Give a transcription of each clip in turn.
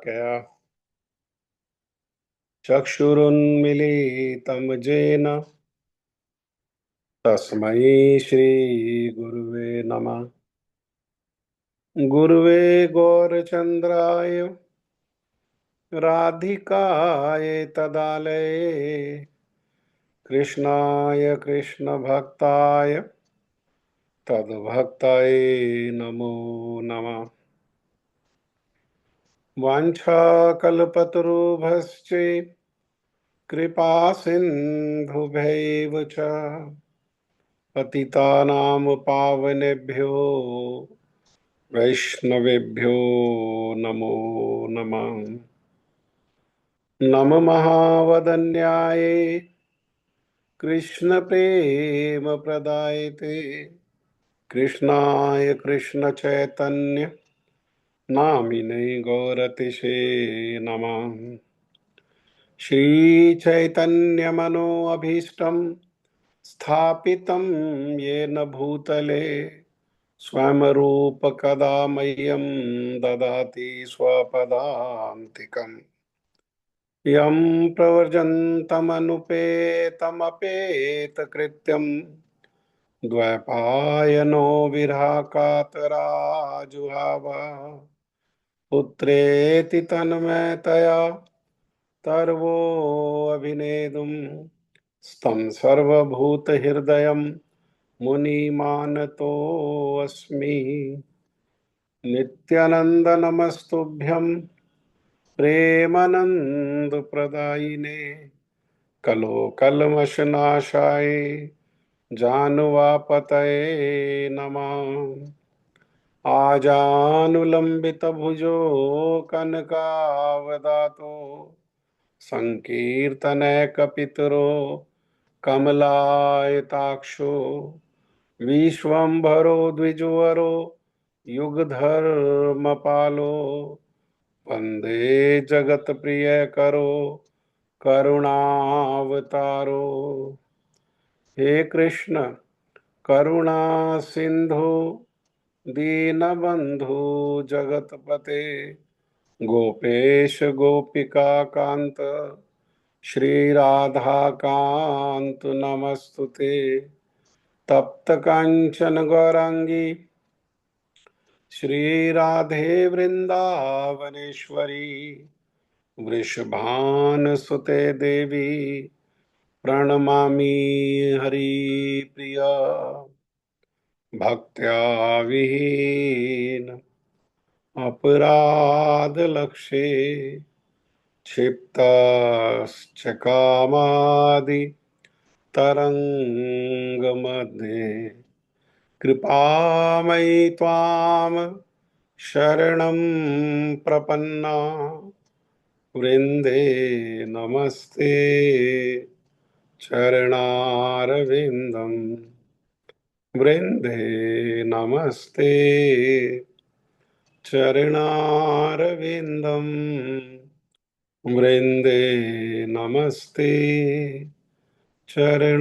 क्या चक्षुरुन्मीलितं येन तस्मै श्रीगुरुवे नमः। गुरुवे गौरचन्द्राय राधिकाय तदालये कृष्णाय कृष्णभक्ताय तद्भक्ताय नमो नमः। वाञ्छाकल्पतरुभ्यश्च कृपासिन्धुभ्यैव च पतितानां पावनेभ्यो वैष्णवेभ्यो नमो नमः। नमः महावदन्याय कृष्णप्रेमप्रदायते कृष्णाय कृष्णचैतन्य नामिने गौरतिसे नमः। श्रीचैतन्यमनोऽभीष्टं स्थापितं येन भूतले स्वयं रूप कदा मह्यं ददाति स्वपदान्तिकम्। यं प्रव्रजन्तमनुपेतमपेतकृत्यं द्वैपायनो विरहकातराजुहाव पुत्रेति तन्मयतया तर्वो अभिनेदुं स्तं सर्वभूतहृदयं मुनिमानतोऽस्मि। नित्यानन्दनमस्तुभ्यं प्रेमानन्दप्रदायिने कलोकल्मषनाशाय जानुवापतये नमः। आजानुलम्बितभुजो कनकावदातो सङ्कीर्तनैकपितरो कमलायताक्षो विश्वम्भरो द्विजवरो युगधर्मपालो वन्दे जगत्प्रियकरो करुणावतारो। हे कृष्ण करुणा सिंधु दीनबंधु जगतपते गोपेश गोपिका कांत श्री राधा कांत नमस्तुते। तप्त कांचन गौरांगी श्री राधे वृंदावनेश्वरी वृषभानुसुते देवी प्रणमामि हरिप्रिया। भक्त्या विहीन अपराधलक्षे क्षिप्तश्च कामादि तरङ्गमध्ये कृपामयि त्वां शरणं प्रपन्ना वृन्दे नमस्ते चरणारविन्दम् वृन्दे नमस्ते चरणारविन्दम् वृन्दे नमस्ते चरणारविन्दम्।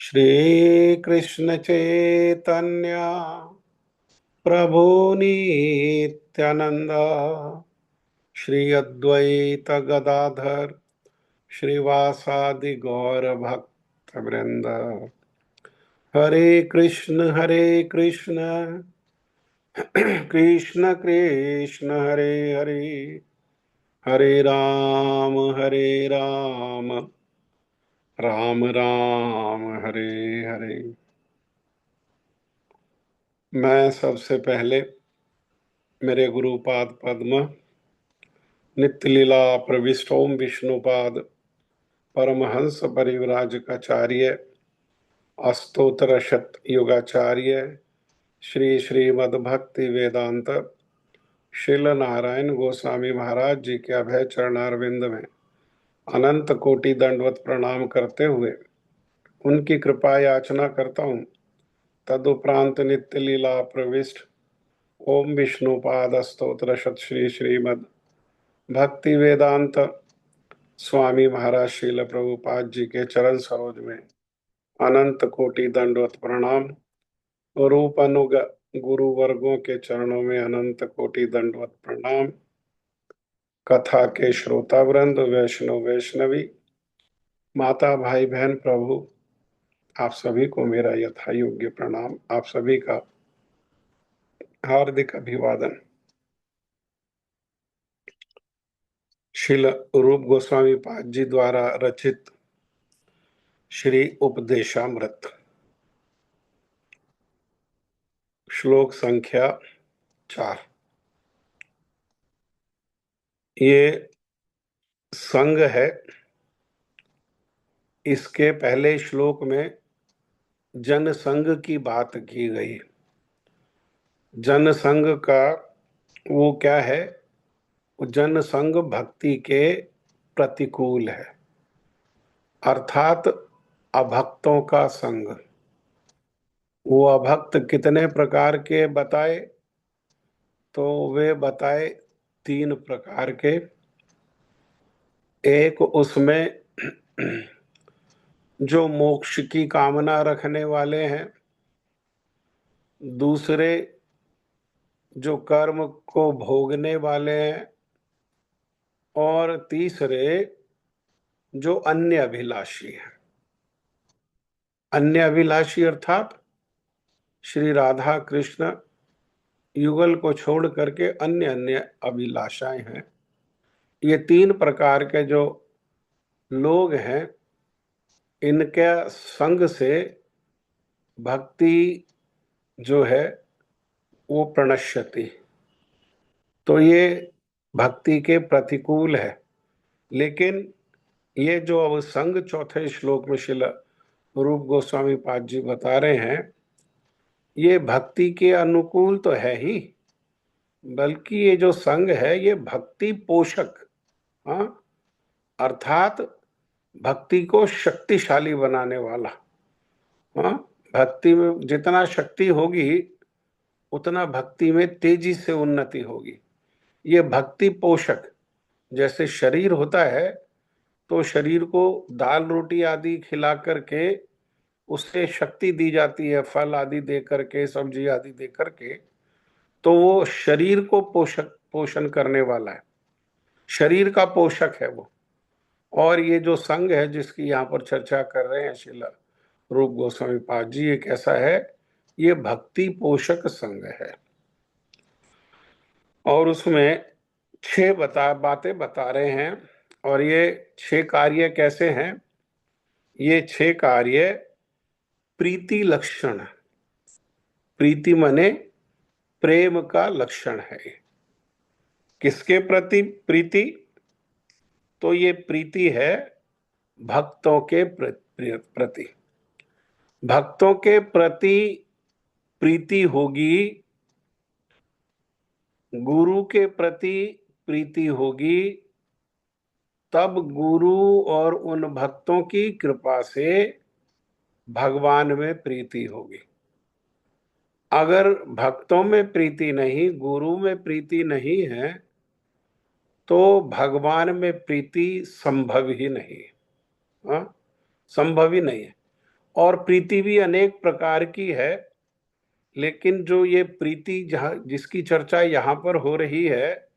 श्रीकृष्ण चैतन्य प्रभु नित्यानंद श्री अद्वैत गदाधर श्रीवासादि गौर भक्त वृंद। हरे कृष्ण कृष्ण कृष्ण हरे हरे हरे राम राम राम हरे हरे। मैं सबसे पहले मेरे गुरुपाद पद्म नित्य लीला प्रविष्ट ओम विष्णुपाद परमहंस परिव्राजकाचार्य अस्तोत्र शत योगाचार्य श्री श्रीमद्भक्ति वेदांत श्रील नारायण गोस्वामी महाराज जी के अभय चरणारविंद में अनंत कोटि दंडवत प्रणाम करते हुए उनकी कृपा याचना करता हूँ। तदुपरांत नित्य लीला प्रविष्ट ओम विष्णुपाद स्तोत्र शत श्री श्रीमद भक्ति वेदांत स्वामी महाराज श्रील प्रभुपाद जी के चरण सरोज में अनंत कोटि दंडवत प्रणाम। रूप अनुग गुरु वर्गों के चरणों में अनंत कोटि दंडवत प्रणाम। कथा के श्रोता वृंद, वैष्णव वैष्णवी, माता भाई बहन, प्रभु आप सभी को मेरा यथा योग्य प्रणाम। आप सभी का हार्दिक अभिवादन। श्रील रूप गोस्वामी पाद जी द्वारा रचित श्री उपदेशामृत, श्लोक संख्या 4। ये संग है। इसके पहले श्लोक में जनसंग की बात की गई। जनसंग का वो क्या है? जनसंग भक्ति के प्रतिकूल है, अर्थात अभक्तों का संग। वो अभक्त कितने प्रकार के बताए? तो वे बताए 3 प्रकार के। एक उसमें जो मोक्ष की कामना रखने वाले हैं, दूसरे जो कर्म को भोगने वाले हैं, और तीसरे जो अन्य अभिलाषी हैं। अन्य अभिलाषी अर्थात श्री राधा कृष्ण युगल को छोड़ करके अन्य अन्य अभिलाषाएं हैं। ये 3 प्रकार के जो लोग हैं, इनके संग से भक्ति जो है वो प्रणश्यति। तो ये भक्ति के प्रतिकूल है। लेकिन ये जो अब संग चौथे श्लोक में श्रील रूप गोस्वामी पाद जी बता रहे हैं, ये भक्ति के अनुकूल तो है ही, बल्कि ये जो संग है ये भक्ति पोषक, हाँ, अर्थात भक्ति को शक्तिशाली बनाने वाला। हाँ, भक्ति में जितना शक्ति होगी उतना भक्ति में तेजी से उन्नति होगी। ये भक्ति पोषक, जैसे शरीर होता है तो शरीर को दाल रोटी आदि खिला करके उससे शक्ति दी जाती है, फल आदि दे करके, सब्जी आदि दे करके। तो वो शरीर को पोषण करने वाला है, शरीर का पोषक है वो। और ये जो संग है जिसकी यहाँ पर चर्चा कर रहे हैं श्रील रूप गोस्वामी पाद जी, ये कैसा है? ये भक्ति पोषक संग है। और उसमें 6 बातें बता रहे हैं। और ये 6 कार्य कैसे हैं? ये 6 कार्य प्रीति लक्षण, प्रीति माने प्रेम का लक्षण है। किसके प्रति प्रीति? तो ये प्रीति है भक्तों के प्रति। भक्तों के प्रति प्रीति होगी, गुरु के प्रति प्रीति होगी, तब गुरु और उन भक्तों की कृपा से भगवान में प्रीति होगी। अगर भक्तों में प्रीति नहीं, गुरु में प्रीति नहीं है, तो भगवान में प्रीति संभव ही नहीं है। हाँ, संभव ही नहीं है। और प्रीति भी अनेक प्रकार की है, लेकिन जो ये प्रीति जहाँ जिसकी चर्चा यहाँ पर हो रही है,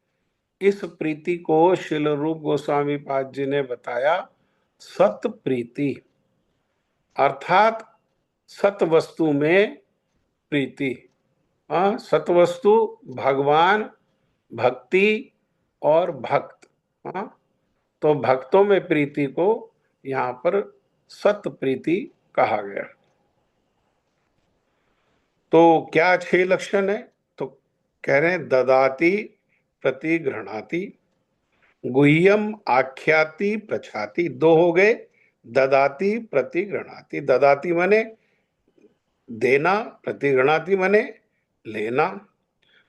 इस प्रीति को श्रील रूप गोस्वामी पाद जी ने बताया सत प्रीति, अर्थात सत वस्तु में प्रीति। हाँ, सत वस्तु भगवान, भक्ति और भक्त। हाँ, तो भक्तों में प्रीति को यहाँ पर सत प्रीति कहा गया। तो क्या 6 लक्षण है? तो कह रहे हैं ददाति प्रतिगृह्णाति, गुह्यम आख्याति प्रछाति। 2 हो गए, ददाति प्रतिगृह्णाति। ददाति माने देना, प्रतिगृह्णाति माने लेना।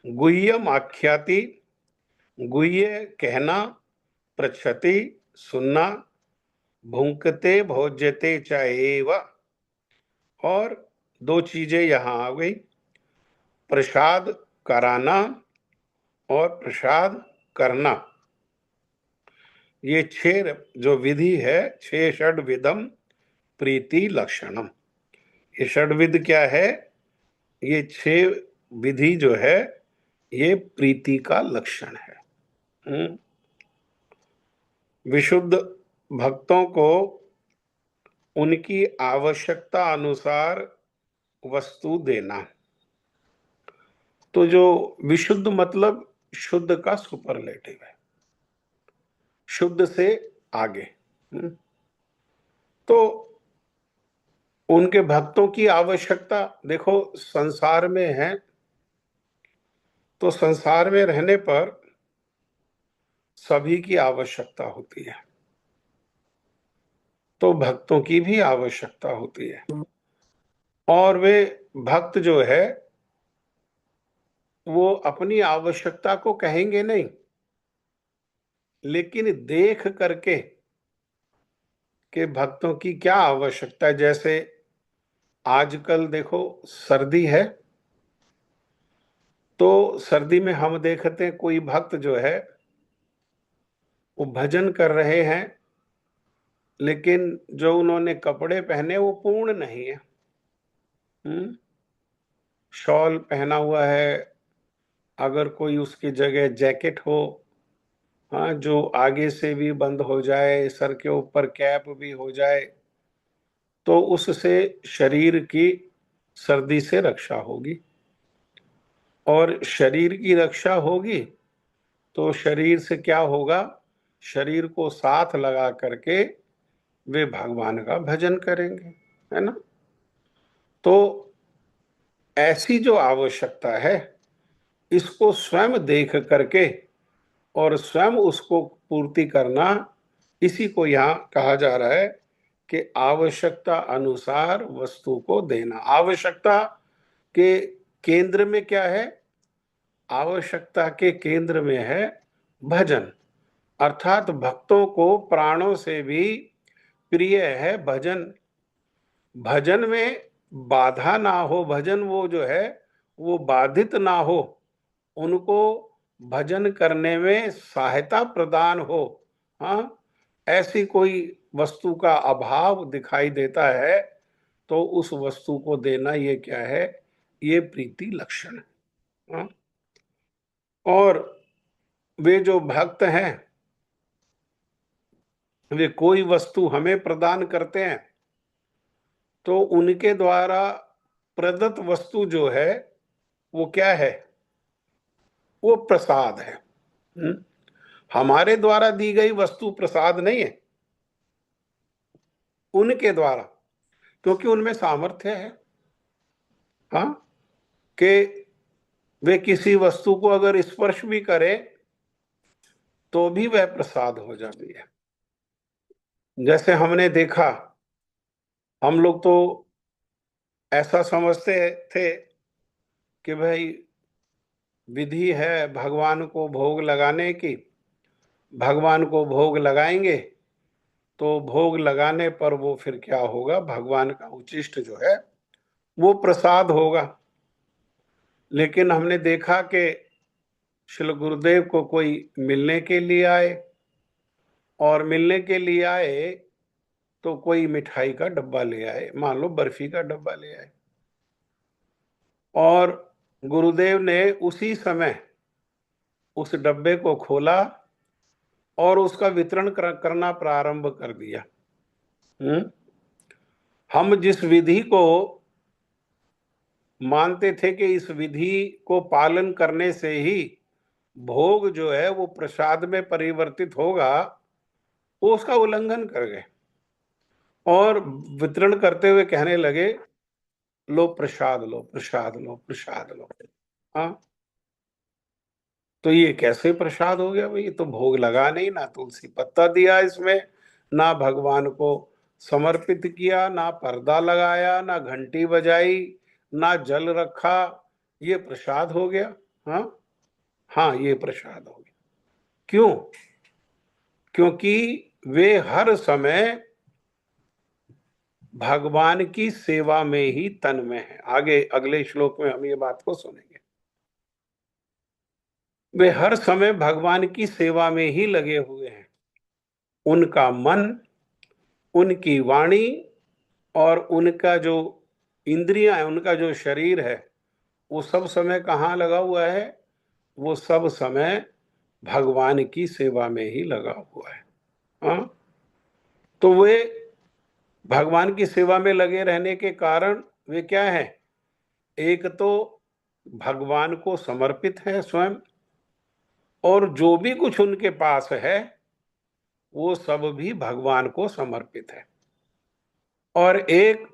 गुह्यम आख्याति, गुह्य कहना, प्रछति सुनना, भुंकते भोज्यते च एव। और 2 चीजें यहां आ गई, प्रसाद कराना और प्रसाद करना। ये 6 जो विधि है, 6 षड्विधम प्रीति लक्षणम। ये षड्विध क्या है? ये 6 विधि जो है ये प्रीति का लक्षण है। विशुद्ध भक्तों को उनकी आवश्यकता अनुसार वस्तु देना। तो जो विशुद्ध मतलब शुद्ध का सुपरलेटिव है, शुद्ध से आगे। तो उनके भक्तों की आवश्यकता देखो, संसार में है तो संसार में रहने पर सभी की आवश्यकता होती है, तो भक्तों की भी आवश्यकता होती है। और वे भक्त जो है वो अपनी आवश्यकता को कहेंगे नहीं, लेकिन देख करके कि भक्तों की क्या आवश्यकता है। जैसे आजकल देखो सर्दी है, तो सर्दी में हम देखते हैं कोई भक्त जो है वो भजन कर रहे हैं, लेकिन जो उन्होंने कपड़े पहने वो पूर्ण नहीं है। शॉल पहना हुआ है, अगर कोई उसकी जगह जैकेट हो, हाँ, जो आगे से भी बंद हो जाए, सर के ऊपर कैप भी हो जाए, तो उससे शरीर की सर्दी से रक्षा होगी। और शरीर की रक्षा होगी तो शरीर से क्या होगा, शरीर को साथ लगा करके वे भगवान का भजन करेंगे, है ना। तो ऐसी जो आवश्यकता है इसको स्वयं देख करके और स्वयं उसको पूर्ति करना, इसी को यहाँ कहा जा रहा है कि आवश्यकता अनुसार वस्तु को देना। आवश्यकता के केंद्र में क्या है, आवश्यकता के केंद्र में है भजन, अर्थात भक्तों को प्राणों से भी प्रिय है भजन। भजन में बाधा ना हो, भजन वो जो है वो बाधित ना हो, उनको भजन करने में सहायता प्रदान हो। हाँ, ऐसी कोई वस्तु का अभाव दिखाई देता है तो उस वस्तु को देना, ये क्या है, ये प्रीति लक्षण है। हाँ? और वे जो भक्त हैं वे कोई वस्तु हमें प्रदान करते हैं तो उनके द्वारा प्रदत्त वस्तु जो है वो क्या है, वो प्रसाद है। हमारे द्वारा दी गई वस्तु प्रसाद नहीं है, उनके द्वारा, क्योंकि उनमें सामर्थ्य है। हाँ, कि वे किसी वस्तु को अगर स्पर्श भी करें तो भी वह प्रसाद हो जाती है। जैसे हमने देखा, हम लोग तो ऐसा समझते थे कि भाई विधि है भगवान को भोग लगाने की, भगवान को भोग लगाएंगे तो भोग लगाने पर वो फिर क्या होगा, भगवान का उचिष्ट जो है वो प्रसाद होगा। लेकिन हमने देखा कि श्री गुरुदेव को कोई मिलने के लिए आए, और मिलने के लिए आए तो कोई मिठाई का डब्बा ले आए, मान लो बर्फी का डब्बा ले आए, और गुरुदेव ने उसी समय उस डब्बे को खोला और उसका वितरण करना प्रारंभ कर दिया। हम जिस विधि को मानते थे कि इस विधि को पालन करने से ही भोग जो है वो प्रसाद में परिवर्तित होगा, वो उसका उल्लंघन कर गए और वितरण करते हुए कहने लगे लो प्रसाद लो, प्रसाद लो, प्रसाद लो। हाँ, तो ये कैसे प्रसाद हो गया भाई, ये तो भोग लगा नहीं, ना तुलसी पत्ता दिया इसमें, ना भगवान को समर्पित किया, ना पर्दा लगाया, ना घंटी बजाई, ना जल रखा, ये प्रसाद हो गया। हाँ, हाँ, ये प्रसाद हो गया। क्यों? क्योंकि वे हर समय भगवान की सेवा में ही तन्मय है। आगे अगले श्लोक में हम ये बात को सुनेंगे। वे हर समय भगवान की सेवा में ही लगे हुए हैं। उनका मन, उनकी वाणी और उनका जो इंद्रियां है, उनका जो शरीर है, वो सब समय कहाँ लगा हुआ है? वो सब समय भगवान की सेवा में ही लगा हुआ है। हाँ, तो वे भगवान की सेवा में लगे रहने के कारण वे क्या है? एक तो भगवान को समर्पित है स्वयं, और जो भी कुछ उनके पास है वो सब भी भगवान को समर्पित है। और एक,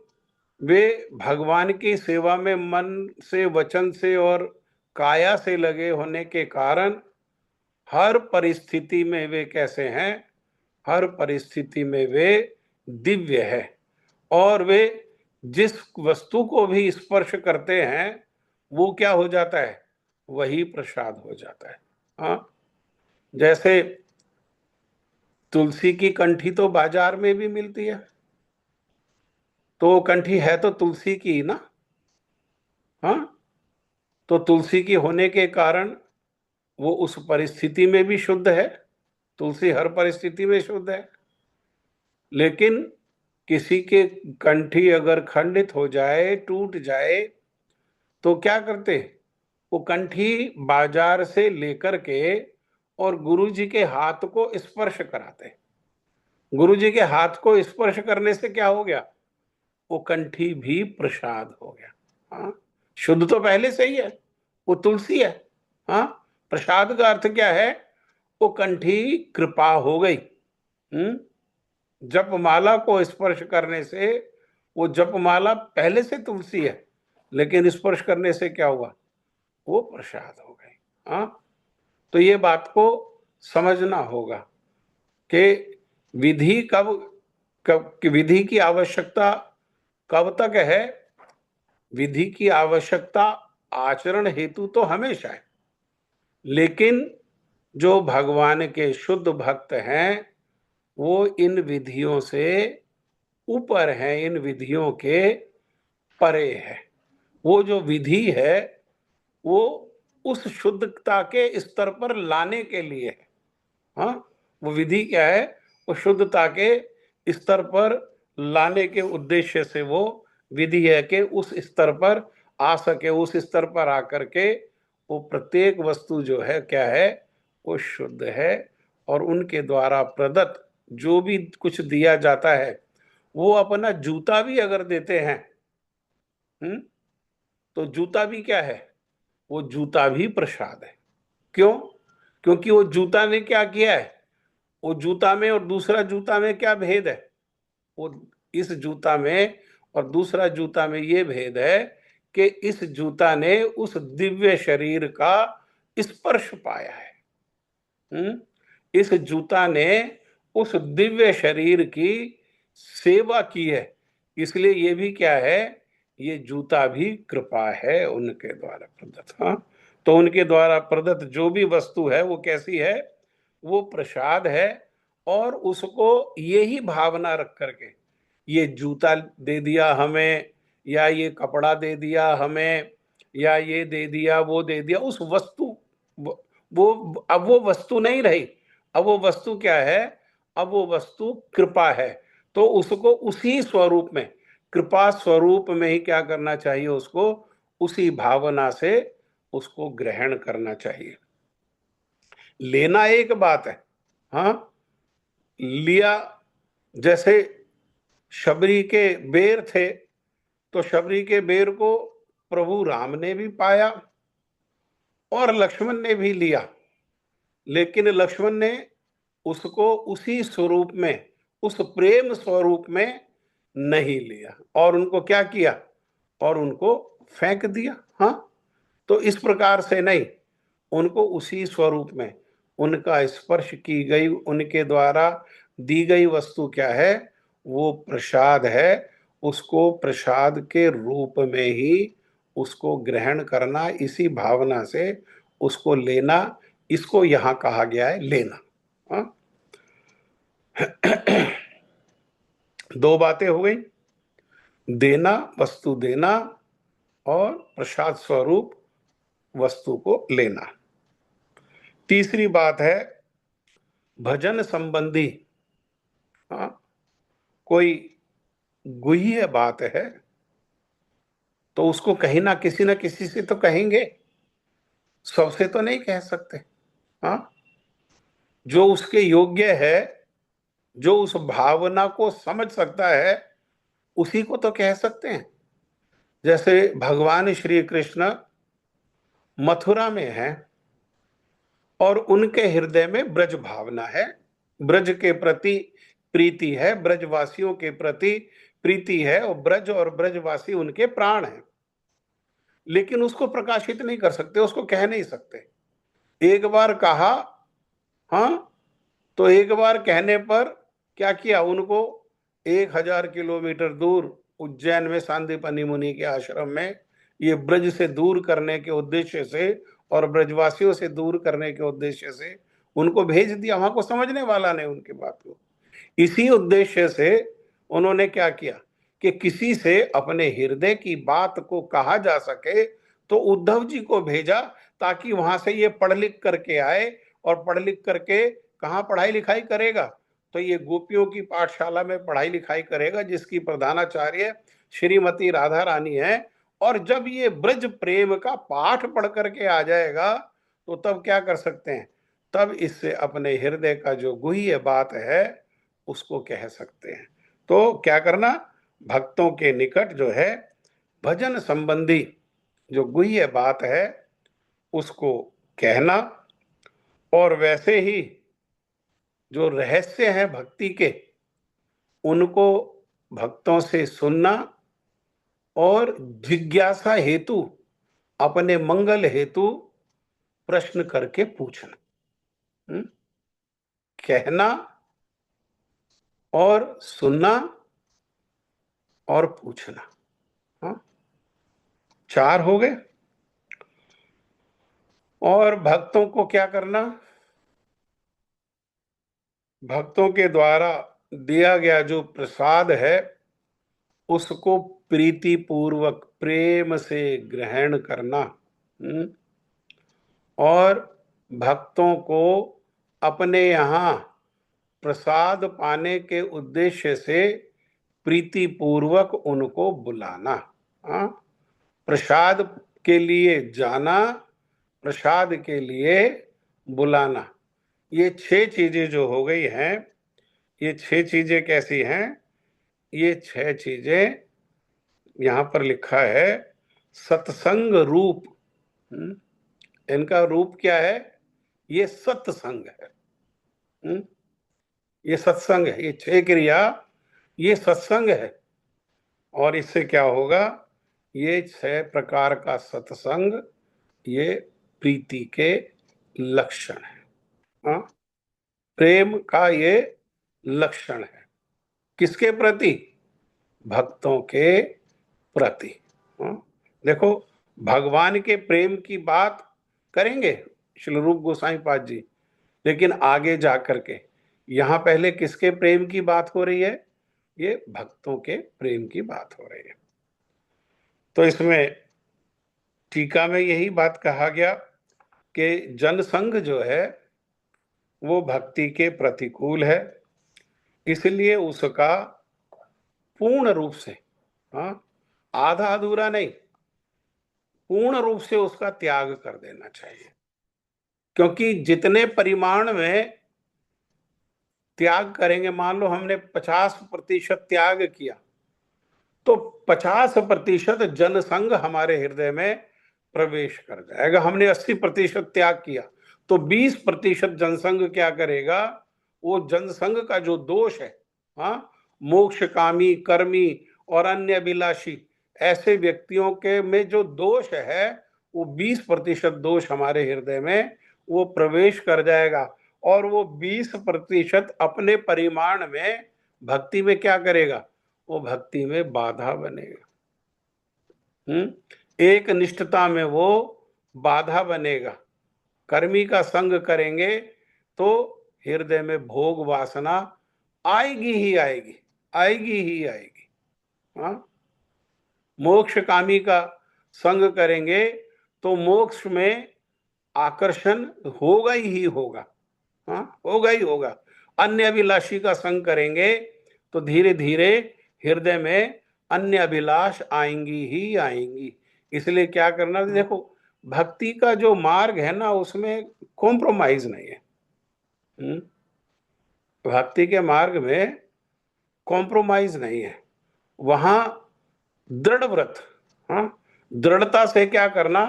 वे भगवान की सेवा में मन से, वचन से और काया से लगे होने के कारण हर परिस्थिति में वे कैसे हैं? हर परिस्थिति में वे दिव्य है, और वे जिस वस्तु को भी स्पर्श करते हैं वो क्या हो जाता है? वही प्रसाद हो जाता है। हाँ, जैसे तुलसी की कंठी तो बाजार में भी मिलती है, तो कंठी है तो तुलसी की ना। हाँ, तो तुलसी की होने के कारण वो उस परिस्थिति में भी शुद्ध है। तुलसी हर परिस्थिति में शुद्ध है। लेकिन किसी के कंठी अगर खंडित हो जाए, टूट जाए, तो क्या करते? वो कंठी बाजार से लेकर के और गुरु जी के हाथ को स्पर्श कराते। गुरु जी के हाथ को स्पर्श करने से क्या हो गया? वो कंठी भी प्रसाद हो गया। हाँ, शुद्ध तो पहले से ही है, वो तुलसी है। हाँ, प्रसाद का अर्थ क्या है? वो कंठी कृपा हो गई। जपमाला को स्पर्श करने से, वो जपमाला पहले से तुलसी है, लेकिन स्पर्श करने से क्या हुआ? वो प्रसाद हो गई। हाँ, तो ये बात को समझना होगा कि विधि कब कब कि विधि की आवश्यकता कब तक है? विधि की आवश्यकता आचरण हेतु तो हमेशा है, लेकिन जो भगवान के शुद्ध भक्त हैं वो इन विधियों से ऊपर हैं, इन विधियों के परे है। वो जो विधि है वो उस शुद्धता के स्तर पर लाने के लिए है। हाँ, वो विधि क्या है? वो शुद्धता के स्तर पर लाने के उद्देश्य से वो विधि है कि उस स्तर पर आ सके। उस स्तर पर आकर के वो प्रत्येक वस्तु जो है क्या है? वो शुद्ध है। और उनके द्वारा प्रदत्त जो भी कुछ दिया जाता है, वो अपना जूता भी अगर देते हैं, तो जूता भी क्या है? वो जूता भी प्रसाद है। क्यों? क्योंकि वो जूता ने क्या किया है? वो जूता में और दूसरा जूता में क्या भेद है? वो इस जूता में और दूसरा जूता में ये भेद है कि इस जूता ने उस दिव्य शरीर का स्पर्श पाया है। इस जूता ने उस दिव्य शरीर की सेवा की है, इसलिए ये भी क्या है? ये जूता भी कृपा है उनके द्वारा प्रदत्त। हाँ, तो उनके द्वारा प्रदत्त जो भी वस्तु है वो कैसी है? वो प्रसाद है। और उसको यही भावना रख करके, ये जूता दे दिया हमें, या ये कपड़ा दे दिया हमें, या ये दे दिया, वो दे दिया, उस वस्तु, वो अब वो वस्तु नहीं रही। अब वो वस्तु क्या है? अब वो वस्तु कृपा है। तो उसको उसी स्वरूप में, कृपा स्वरूप में ही क्या करना चाहिए? उसको उसी भावना से उसको ग्रहण करना चाहिए। लेना एक बात है। हाँ, लिया, जैसे शबरी के बेर थे, तो शबरी के बेर को प्रभु राम ने भी पाया और लक्ष्मण ने भी लिया, लेकिन लक्ष्मण ने उसको उसी स्वरूप में, उस प्रेम स्वरूप में नहीं लिया, और उनको क्या किया? और उनको फेंक दिया। हाँ, तो इस प्रकार से नहीं, उनको उसी स्वरूप में उनका स्पर्श की गई, उनके द्वारा दी गई वस्तु क्या है? वो प्रसाद है। उसको प्रसाद के रूप में ही उसको ग्रहण करना, इसी भावना से उसको लेना, इसको यहां कहा गया है लेना। हाँ? दो बातें हो गई, देना, वस्तु देना, और प्रसाद स्वरूप वस्तु को लेना। तीसरी बात है भजन संबंधी। हाँ, कोई गुह्य बात है तो उसको कहीं ना किसी से तो कहेंगे, सबसे तो नहीं कह सकते। हाँ, जो उसके योग्य है, जो उस भावना को समझ सकता है, उसी को तो कह सकते हैं। जैसे भगवान श्री कृष्ण मथुरा में हैं और उनके हृदय में ब्रज भावना है, ब्रज के प्रति प्रीति है, ब्रजवासियों के प्रति प्रीति है, और ब्रज और ब्रजवासी उनके प्राण हैं। लेकिन उसको प्रकाशित नहीं कर सकते, उसको कह नहीं सकते। एक बार कहा, हाँ, तो एक बार कहने पर क्या किया, उनको 1000 किलोमीटर दूर उज्जैन में सांदीपनि मुनि के आश्रम में ये ब्रज से दूर करने के उद्देश्य से और ब्रजवासियों से दूर करने के उद्देश्य से उनको भेज दिया। वहां को समझने वाला नहीं उनकी बात को। इसी उद्देश्य से उन्होंने क्या किया कि किसी से अपने हृदय की बात को कहा जा सके, तो उद्धव जी को भेजा, ताकि वहां से ये पढ़ लिख करके आए। और पढ़ लिख करके कहाँ पढ़ाई लिखाई करेगा, तो ये गोपियों की पाठशाला में पढ़ाई लिखाई करेगा, जिसकी प्रधानाचार्य श्रीमती राधा रानी है। और जब ये ब्रज प्रेम का पाठ पढ़ करके आ जाएगा, तो तब क्या कर सकते हैं, तब इससे अपने हृदय का जो गुह्य बात है उसको कह सकते हैं। तो क्या करना, भक्तों के निकट जो है भजन संबंधी जो गुह्य बात है उसको कहना, और वैसे ही जो रहस्य है भक्ति के उनको भक्तों से सुनना, और जिज्ञासा हेतु, अपने मंगल हेतु प्रश्न करके पूछना। कहना और सुनना और पूछना, हाँ, 4 हो गए। और भक्तों को क्या करना, भक्तों के द्वारा दिया गया जो प्रसाद है उसको प्रीति पूर्वक प्रेम से ग्रहण करना। और भक्तों को अपने यहाँ प्रसाद पाने के उद्देश्य से प्रीति पूर्वक उनको बुलाना। हाँ, प्रसाद के लिए जाना, प्रसाद के लिए बुलाना, ये 6 चीजें जो हो गई हैं, ये 6 चीजें कैसी हैं, ये 6 चीजें यहां पर लिखा है सत्संग रूप। इनका रूप क्या है, ये सत्संग है। ये सत्संग है, ये 6 क्रिया ये सत्संग है। और इससे क्या होगा, ये 6 प्रकार का सत्संग ये प्रीति के लक्षण है। हाँ, प्रेम का ये लक्षण है। किसके प्रति, भक्तों के प्रति। हाँ? देखो, भगवान के प्रेम की बात करेंगे श्री रूप गोसाई पाद जी, लेकिन आगे जाकर के यहां पहले किसके प्रेम की बात हो रही है, ये भक्तों के प्रेम की बात हो रही है। तो इसमें टीका में यही बात कहा गया कि जनसंग जो है वो भक्ति के प्रतिकूल है, इसलिए उसका पूर्ण रूप से, हाँ, आधा अधूरा नहीं, पूर्ण रूप से उसका त्याग कर देना चाहिए। क्योंकि जितने परिमाण में त्याग करेंगे, मान लो हमने 50% त्याग किया, तो 50% जनसंग हमारे हृदय में प्रवेश कर जाएगा। हमने 80% त्याग किया, तो 20% जनसंग क्या करेगा, वो जनसंग का जो दोष है, हाँ, मोक्षकामी, कर्मी और अन्य अभिलाषी ऐसे व्यक्तियों के में जो दोष है, वो 20% दोष हमारे हृदय में वो प्रवेश कर जाएगा। और वो 20% अपने परिमाण में भक्ति में क्या करेगा, वो भक्ति में बाधा बनेगा। एक निष्ठता में वो बाधा बनेगा। कर्मी का संग करेंगे तो हृदय में भोग वासना आएगी ही आएगी, आएगी ही आएगी। हाँ, मोक्ष कामी का संग करेंगे तो मोक्ष में आकर्षण होगा ही होगा। हाँ, होगा ही होगा। अन्य अभिलाषी का संग करेंगे तो धीरे धीरे हृदय में अन्य अभिलाष आएंगी ही आएंगी। इसलिए क्या करना, देखो भक्ति का जो मार्ग है ना, उसमें कॉम्प्रोमाइज नहीं है। भक्ति के मार्ग में कॉम्प्रोमाइज नहीं है, वहां दृढ़ व्रत, हाँ, दृढ़ता से क्या करना,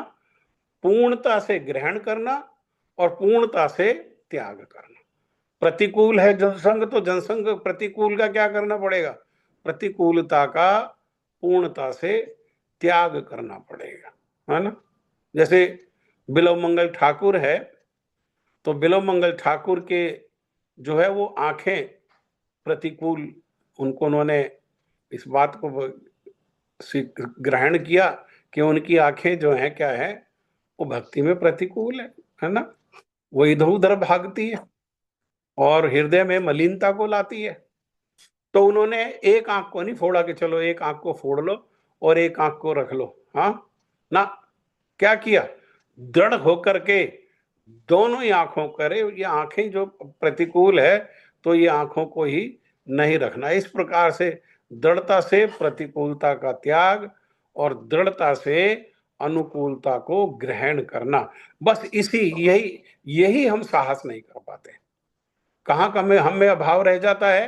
पूर्णता से ग्रहण करना और पूर्णता से त्याग करना। प्रतिकूल है जनसंग, तो जनसंग प्रतिकूल का क्या करना पड़ेगा, प्रतिकूलता का पूर्णता से त्याग करना पड़ेगा, है ना। जैसे बिलव मंगल ठाकुर है, तो बिलव मंगल ठाकुर के जो है वो आंखें प्रतिकूल, उनको उन्होंने इस बात को ग्रहण किया कि उनकी आंखें जो हैं क्या है, वो भक्ति में प्रतिकूल है ना। वो इधर उधर भागती है और हृदय में मलिनता को लाती है। तो उन्होंने एक आंख को नहीं फोड़ा कि चलो एक आंख को फोड़ लो और एक आंख को रख लो, हाँ ना, क्या किया, दृढ़ होकर के दोनों ही आंखों करे, ये आंखें जो प्रतिकूल है तो ये आंखों को ही नहीं रखना। इस प्रकार से दृढ़ता से प्रतिकूलता का त्याग और दृढ़ता से अनुकूलता को ग्रहण करना, बस इसी यही यही हम साहस नहीं कर पाते। कहाँ का में हम में अभाव रह जाता है,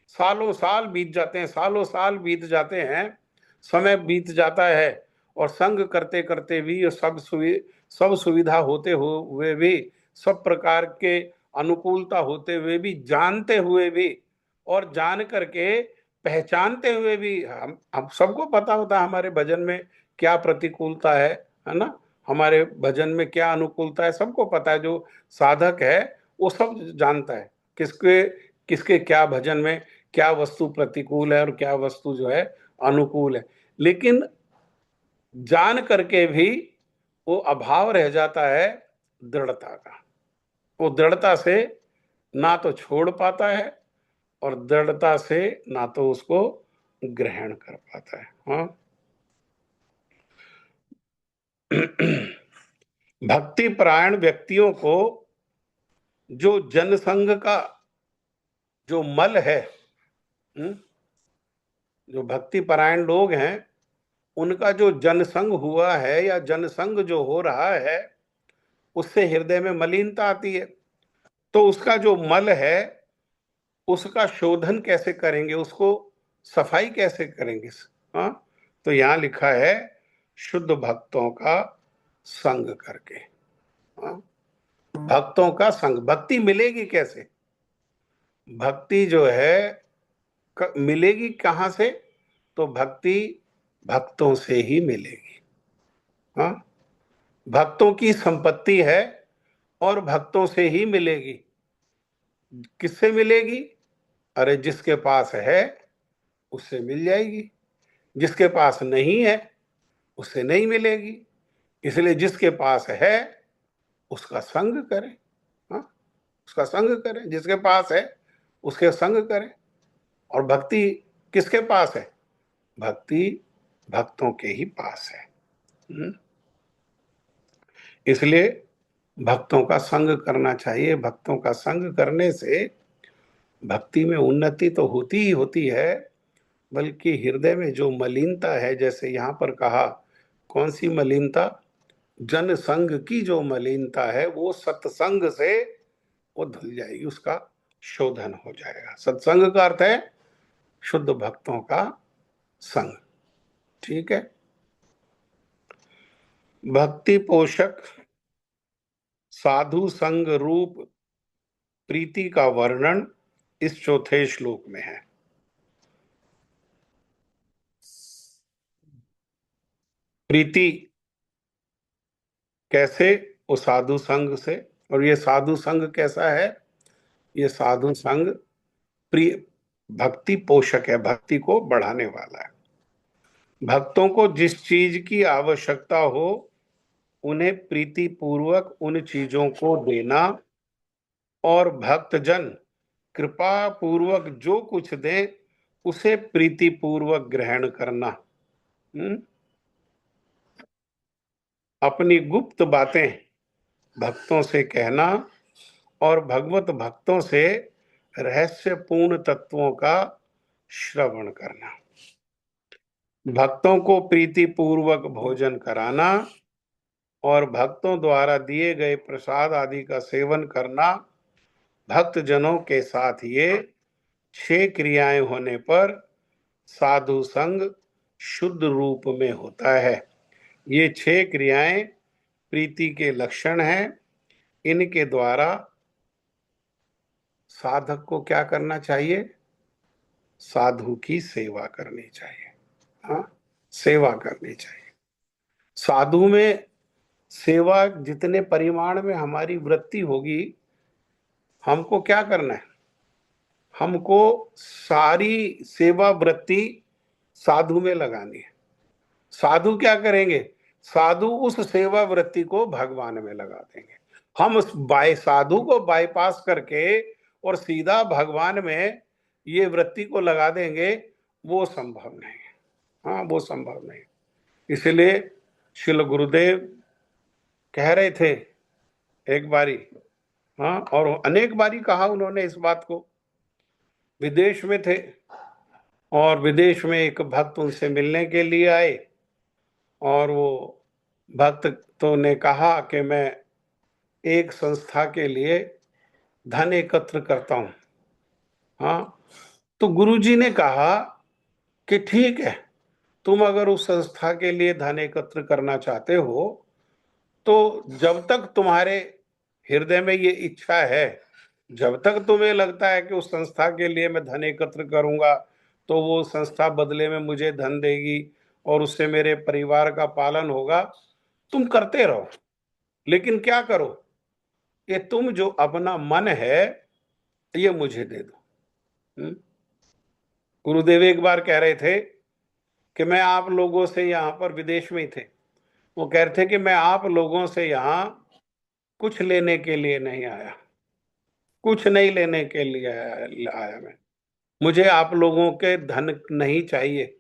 सालों साल बीत जाते हैं, सालों साल बीत जाते हैं, समय बीत जाता है और संग करते करते भी सब सुविधा होते हुए भी, सब प्रकार के अनुकूलता होते हुए भी, जानते हुए भी और जान करके पहचानते हुए भी, हम सबको पता होता है हमारे भजन में क्या प्रतिकूलता है ना, हमारे भजन में क्या अनुकूलता है, सबको पता है। जो साधक है वो सब जानता है किसके किसके क्या भजन में क्या वस्तु प्रतिकूल है और क्या वस्तु जो है अनुकूल है। लेकिन जान करके भी वो अभाव रह जाता है दृढ़ता का। वो दृढ़ता से ना तो छोड़ पाता है और दृढ़ता से ना तो उसको ग्रहण कर पाता है। हाँ भक्ति परायण व्यक्तियों को जो जनसंघ का जो मल है, जो भक्ति परायण लोग हैं, उनका जो जनसंग हुआ है या जनसंग जो हो रहा है, उससे हृदय में मलिनता आती है। तो उसका जो मल है उसका शोधन कैसे करेंगे, उसको सफाई कैसे करेंगे, हाँ, तो यहां लिखा है शुद्ध भक्तों का संग करके। हाँ, भक्तों का संग, भक्ति मिलेगी कैसे, भक्ति जो है मिलेगी कहां से, तो भक्ति भक्तों से ही मिलेगी। हाँ, भक्तों की संपत्ति है और भक्तों से ही मिलेगी। किससे मिलेगी, अरे जिसके पास है उससे मिल जाएगी, जिसके पास नहीं है उससे नहीं मिलेगी। इसलिए जिसके पास है उसका संग करें। हाँ, उसका संग करें, जिसके पास है उसके संग करें। और भक्ति किसके पास है, भक्ति भक्तों के ही पास है। इसलिए भक्तों का संग करना चाहिए। भक्तों का संग करने से भक्ति में उन्नति तो होती ही होती है, बल्कि हृदय में जो मलिनता है, जैसे यहाँ पर कहा, कौन सी मलिनता, जन संग की जो मलिनता है वो सत्संग से वो धुल जाएगी, उसका शोधन हो जाएगा। सत्संग का अर्थ है शुद्ध भक्तों का संग। ठीक है, भक्ति पोषक साधु संग रूप प्रीति का वर्णन इस चौथे श्लोक में है। प्रीति कैसे, वो साधु संग से। और ये साधु संग कैसा है, ये साधु संग प्रिय भक्ति पोषक है, भक्ति को बढ़ाने वाला है। भक्तों को जिस चीज की आवश्यकता हो उन्हें प्रीति पूर्वक उन चीजों को देना और भक्तजन कृपा पूर्वक जो कुछ दे उसे प्रीति पूर्वक ग्रहण करना। अपनी गुप्त बातें भक्तों से कहना और भगवत भक्तों से रहस्यपूर्ण तत्वों का श्रवण करना। भक्तों को प्रीति पूर्वक भोजन कराना और भक्तों द्वारा दिए गए प्रसाद आदि का सेवन करना, भक्त जनों के साथ ये 6 क्रियाएं होने पर साधु संग शुद्ध रूप में होता है। ये 6 क्रियाएं प्रीति के लक्षण हैं। इनके द्वारा साधक को क्या करना चाहिए? साधु की सेवा करनी चाहिए। हाँ, सेवा करनी चाहिए। साधु में सेवा जितने परिमाण में हमारी वृत्ति होगी, हमको क्या करना है? हमको सारी सेवा वृत्ति साधु में लगानी है। साधु क्या करेंगे? साधु उस सेवा वृत्ति को भगवान में लगा देंगे। हम उस साधु को बाईपास करके और सीधा भगवान में ये वृत्ति को लगा देंगे, वो संभव नहीं है। हाँ, वो संभव नहीं। इसलिए श्रील गुरुदेव कह रहे थे एक बारी, हाँ, और अनेक बारी कहा उन्होंने इस बात को। विदेश में थे और विदेश में एक भक्त उनसे मिलने के लिए आए और वो भक्त तो ने कहा कि मैं एक संस्था के लिए धन एकत्र करता हूं। हाँ, तो गुरुजी ने कहा कि ठीक है, तुम अगर उस संस्था के लिए धन एकत्र करना चाहते हो तो जब तक तुम्हारे हृदय में ये इच्छा है, जब तक तुम्हें लगता है कि उस संस्था के लिए मैं धन एकत्र करूंगा तो वो संस्था बदले में मुझे धन देगी और उससे मेरे परिवार का पालन होगा, तुम करते रहो। लेकिन क्या करो, ये तुम जो अपना मन है ये मुझे दे दो। गुरुदेव एक बार कह रहे थे कि मैं आप लोगों से, यहाँ पर विदेश में ही थे, वो कह रहे थे कि मैं आप लोगों से यहाँ कुछ लेने के लिए नहीं आया, कुछ नहीं लेने के लिए आया मैं। मुझे आप लोगों के धन नहीं चाहिए,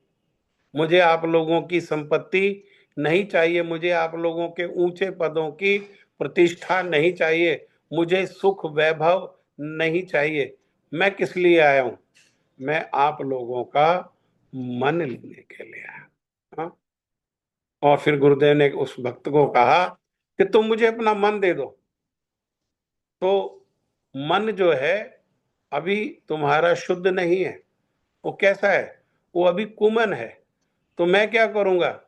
मुझे आप लोगों की संपत्ति नहीं चाहिए, मुझे आप लोगों के ऊंचे पदों की प्रतिष्ठा नहीं चाहिए, मुझे सुख वैभव नहीं चाहिए। मैं किस लिए आया हूं? मैं आप लोगों का मन लेने के लिए आया। हाँ? और फिर गुरुदेव ने उस भक्त को कहा कि तुम मुझे अपना मन दे दो। तो मन जो है अभी तुम्हारा शुद्ध नहीं है। वो कैसा है? वो अभी कुमन है। तो मैं क्या करूंगा?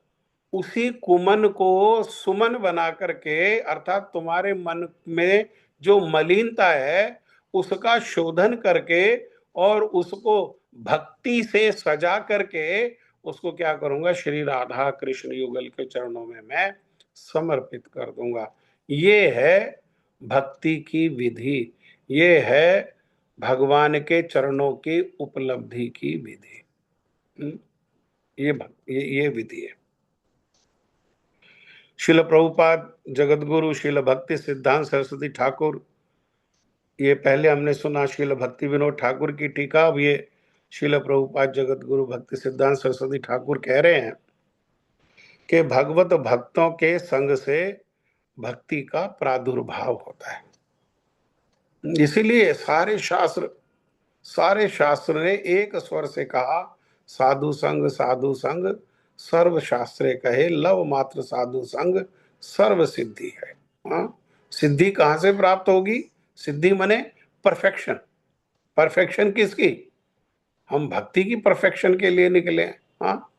उसी कुमन को सुमन बना करके, अर्थात तुम्हारे मन में जो मलिनता है उसका शोधन करके और उसको भक्ति से सजा करके उसको क्या करूंगा? श्री राधा कृष्ण युगल के चरणों में मैं समर्पित कर दूंगा। ये है भक्ति की विधि, ये है भगवान के चरणों की उपलब्धि की विधि। ये विधि है। शिल प्रभुपाद जगतगुरु शिल भक्ति सिद्धांत सरस्वती ठाकुर, ये पहले हमने सुना शिल भक्ति विनोद ठाकुर की टीका। अब ये शिल प्रभुपाद जगतगुरु भक्ति सिद्धांत सरस्वती ठाकुर कह रहे हैं कि भगवत भक्तों के संग से भक्ति का प्रादुर्भाव होता है। इसीलिए सारे शास्त्र ने एक स्वर से कहा, साधु संग सर्व शास्त्रे कहे, लव मात्र साधु संग सर्व सिद्धि है। हाँ? सिद्धि कहां से प्राप्त होगी? सिद्धि मने परफेक्शन। परफेक्शन किसकी? हम भक्ति की परफेक्शन के लिए निकले। हाँ,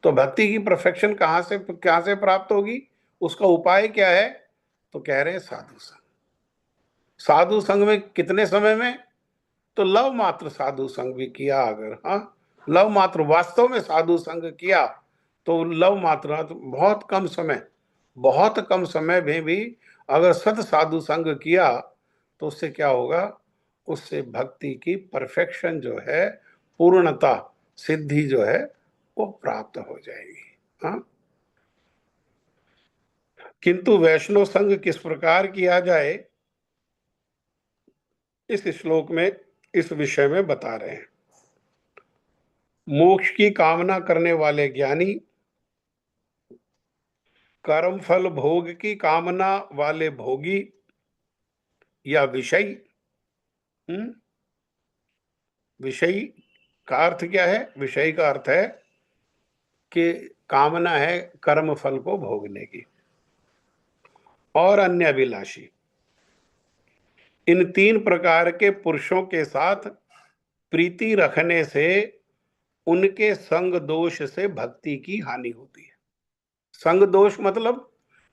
तो भक्ति की परफेक्शन कहां से प्राप्त होगी? उसका उपाय क्या है? तो कह रहे हैं साधु संग। साधु संग में कितने समय में? तो लव मात्र साधु संग भी किया अगर, हाँ, लव मात्र वास्तव में साधु संग किया तो लव मात्र तो बहुत कम समय में भी अगर सत साधु संग किया तो उससे क्या होगा? उससे भक्ति की परफेक्शन जो है, पूर्णता, सिद्धि जो है वो प्राप्त हो जाएगी। हाँ, किंतु वैष्णव संग किस प्रकार किया जाए, इस श्लोक में इस विषय में बता रहे हैं। मोक्ष की कामना करने वाले ज्ञानी, कर्म फल भोग की कामना वाले भोगी या विषयी। विषयी का अर्थ क्या है? विषयी का अर्थ है कि कामना है कर्म फल को भोगने की, और अन्य अभिलाषी। इन 3 प्रकार के पुरुषों के साथ प्रीति रखने से उनके संग दोष से भक्ति की हानि होती है। संग दोष मतलब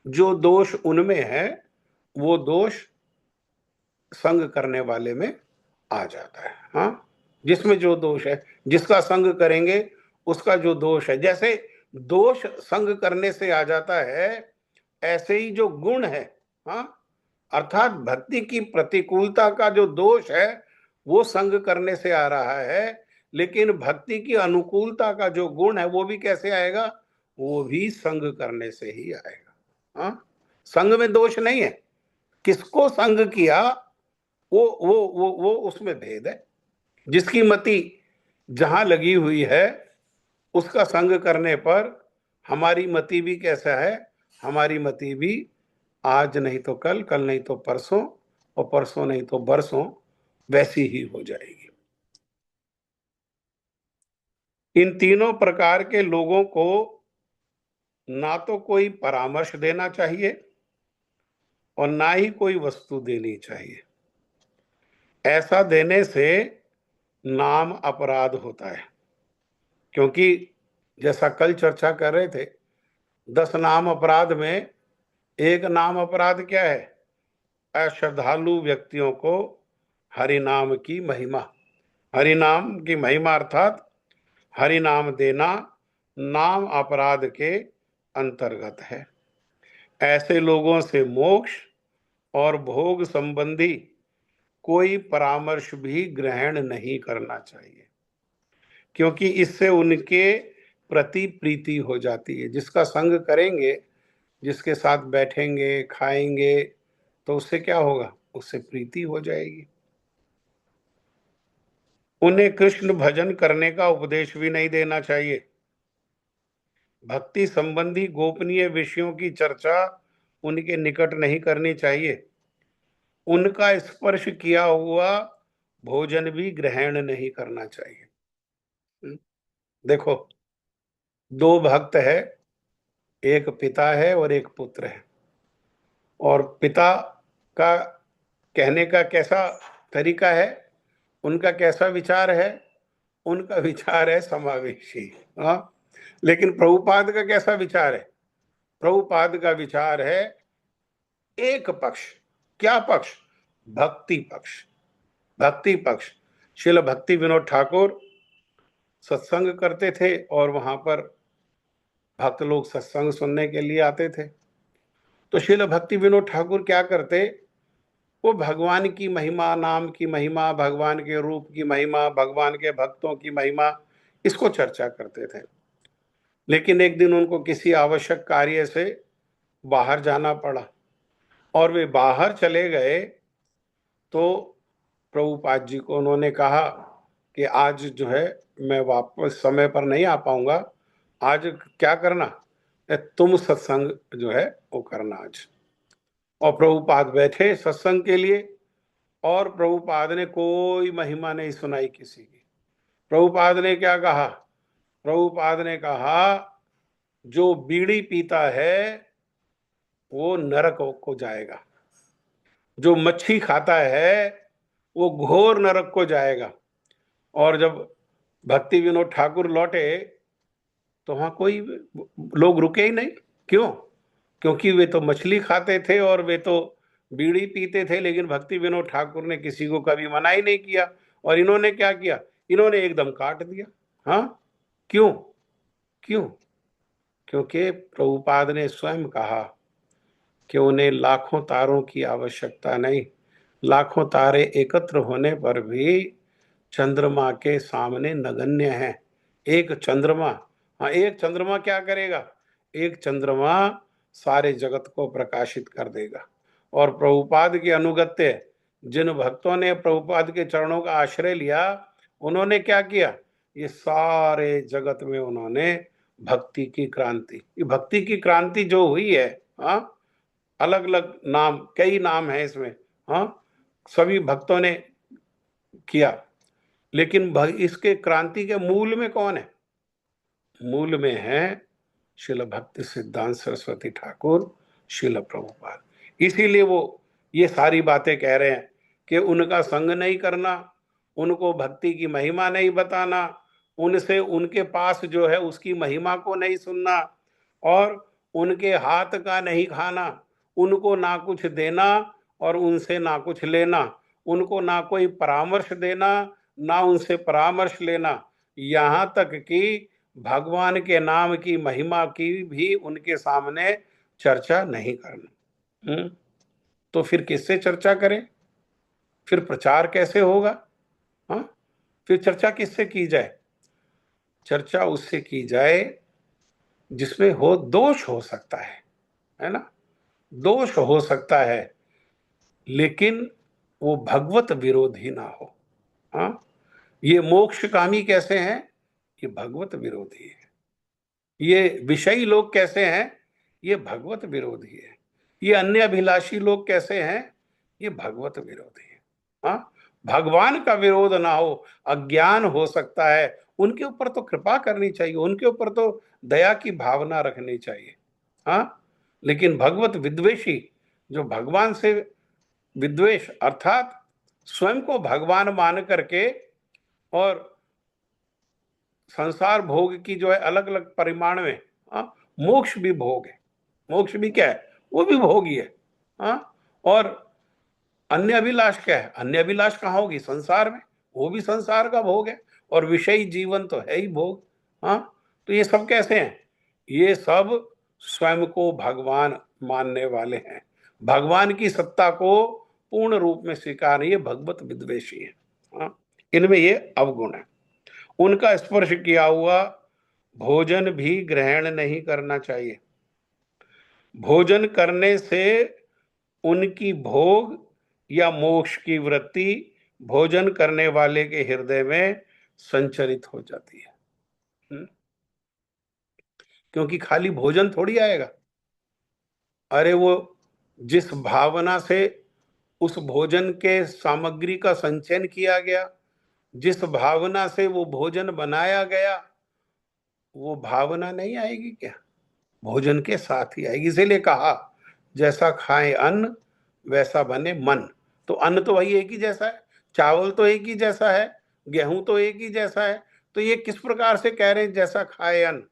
जो दोष उनमें है वो दोष संग करने वाले में आ जाता है। हाँ, जिसमें जो दोष है, जिसका संग करेंगे उसका जो दोष है, जैसे दोष संग करने से आ जाता है, ऐसे ही जो गुण है, हाँ, अर्थात भक्ति की प्रतिकूलता का जो दोष है वो संग करने से आ रहा है, लेकिन भक्ति की अनुकूलता का जो गुण है वो भी कैसे आएगा? वो भी संग करने से ही आएगा। हाँ, संग में दोष नहीं है, किसको संग किया वो उसमें भेद है। जिसकी मति जहां लगी हुई है उसका संग करने पर हमारी मति भी कैसा है? हमारी मति भी आज नहीं तो कल, कल नहीं तो परसों, और परसों नहीं तो बरसों वैसी ही हो जाएगी। इन तीनों प्रकार के लोगों को ना तो कोई परामर्श देना चाहिए और ना ही कोई वस्तु देनी चाहिए। ऐसा देने से नाम अपराध होता है, क्योंकि जैसा कल चर्चा कर रहे थे, 10 नाम अपराध में एक नाम अपराध क्या है? अश्रद्धालु व्यक्तियों को हरि नाम की महिमा, हरि नाम की महिमा अर्थात हरि नाम देना नाम अपराध के अंतर्गत है। ऐसे लोगों से मोक्ष और भोग संबंधी कोई परामर्श भी ग्रहण नहीं करना चाहिए, क्योंकि इससे उनके प्रति प्रीति हो जाती है। जिसका संग करेंगे, जिसके साथ बैठेंगे खाएंगे, तो उससे क्या होगा? उससे प्रीति हो जाएगी। उन्हें कृष्ण भजन करने का उपदेश भी नहीं देना चाहिए। भक्ति संबंधी गोपनीय विषयों की चर्चा उनके निकट नहीं करनी चाहिए। उनका स्पर्श किया हुआ भोजन भी ग्रहण नहीं करना चाहिए। देखो, 2 भक्त है, एक पिता है और एक पुत्र है, और पिता का कहने का कैसा तरीका है, उनका कैसा विचार है? उनका विचार है समावेशी। हाँ, लेकिन प्रभुपाद का कैसा विचार है? प्रभुपाद का विचार है एक पक्ष। क्या पक्ष? भक्ति पक्ष। भक्ति पक्ष। श्रील भक्ति विनोद ठाकुर सत्संग करते थे और वहां पर भक्त लोग सत्संग सुनने के लिए आते थे। तो श्रील भक्ति विनोद ठाकुर क्या करते? वो भगवान की महिमा, नाम की महिमा, भगवान के रूप की महिमा, भगवान के भक्तों की महिमा, इसको चर्चा करते थे। लेकिन एक दिन उनको किसी आवश्यक कार्य से बाहर जाना पड़ा और वे बाहर चले गए, तो प्रभुपाद जी को उन्होंने कहा कि आज जो है मैं वापस समय पर नहीं आ पाऊंगा, आज क्या करना, तुम सत्संग जो है वो करना आज। और प्रभुपाद बैठे सत्संग के लिए, और प्रभुपाद ने कोई महिमा नहीं सुनाई किसी की। प्रभुपाद ने क्या कहा? प्रभुपाद ने कहा जो बीड़ी पीता है वो नरक को जाएगा, जो मच्छी खाता है वो घोर नरक को जाएगा। और जब भक्ति विनोद ठाकुर लौटे तो वहां कोई लोग रुके ही नहीं। क्यों? क्योंकि वे तो मछली खाते थे और वे तो बीड़ी पीते थे, लेकिन भक्ति विनोद ठाकुर ने किसी को कभी मना ही नहीं किया। और इन्होंने क्या किया? इन्होंने एकदम काट दिया। हाँ, क्यों? क्यों? क्योंकि प्रभुपाद ने स्वयं कहा कि उन्हें लाखों तारों की आवश्यकता नहीं, लाखों तारे एकत्र होने पर भी चंद्रमा के सामने नगण्य है। एक चंद्रमा, हाँ, एक चंद्रमा क्या करेगा? एक चंद्रमा सारे जगत को प्रकाशित कर देगा। और प्रभुपाद के अनुगत्य जिन भक्तों ने प्रभुपाद के चरणों का आश्रय लिया, उन्होंने क्या किया? ये सारे जगत में उन्होंने भक्ति की क्रांति, ये भक्ति की क्रांति जो हुई है, हाँ, अलग अलग नाम, कई नाम है इसमें, हाँ, सभी भक्तों ने किया, लेकिन इसके क्रांति के मूल में कौन है? मूल में है श्रील भक्ति सिद्धांत सरस्वती ठाकुर, श्रील प्रभुपाद। इसीलिए वो ये सारी बातें कह रहे हैं कि उनका संग नहीं करना, उनको भक्ति की महिमा नहीं बताना, उनसे उनके पास जो है उसकी महिमा को नहीं सुनना, और उनके हाथ का नहीं खाना, उनको ना कुछ देना और उनसे ना कुछ लेना, उनको ना कोई परामर्श देना ना उनसे परामर्श लेना, यहाँ तक कि भगवान के नाम की महिमा की भी उनके सामने चर्चा नहीं करना। तो फिर किससे चर्चा करें? फिर प्रचार कैसे होगा? हाँ, फिर चर्चा किससे की जाए? चर्चा उससे की जाए जिसमें हो दोष हो सकता है ना? दोष हो सकता है, लेकिन वो भगवत विरोधी ना हो। हाँ, ये मोक्षकामी कैसे हैं? ये भगवत विरोधी है। ये विषयी लोग कैसे हैं? ये भगवत विरोधी है। ये अन्य अभिलाषी लोग कैसे हैं? ये भगवत विरोधी है। हाँ, भगवान का विरोध ना हो, अज्ञान हो सकता है, उनके ऊपर तो कृपा करनी चाहिए, उनके ऊपर तो दया की भावना रखनी चाहिए। हाँ, लेकिन भगवत विद्वेषी, जो भगवान से विद्वेष अर्थात स्वयं को भगवान मान करके और संसार भोग की जो है अलग अलग परिमाण में, हाँ, मोक्ष भी भोग है, मोक्ष भी क्या है? वो भी भोग ही है। हाँ, और अन्य अभिलाष क्या है? अन्य अभिलाष कहाँ होगी? संसार में, वो भी संसार का भोग है, और विषयी जीवन तो है ही भोग। हाँ, तो ये सब कैसे हैं? ये सब स्वयं को भगवान मानने वाले हैं, भगवान की सत्ता को पूर्ण रूप में स्वीकार नहीं, ये भगवत विद्वेषी है। हाँ, इनमें ये अवगुण है। उनका स्पर्श किया हुआ भोजन भी ग्रहण नहीं करना चाहिए। भोजन करने से उनकी भोग या मोक्ष की वृत्ति भोजन करने वाले के हृदय में संचरित हो जाती है। क्योंकि खाली भोजन थोड़ी आएगा। अरे वो जिस भावना से उस भोजन के सामग्री का संचयन किया गया, जिस भावना से वो भोजन बनाया गया, वो भावना नहीं आएगी क्या? भोजन के साथ ही आएगी। इसीलिए कहा जैसा खाए अन्न वैसा बने मन। तो अन्न तो वही एक ही जैसा है, चावल तो एक ही जैसा है, गेहूं तो एक ही जैसा है। तो ये किस प्रकार से कह रहे हैं जैसा खाए अन्न?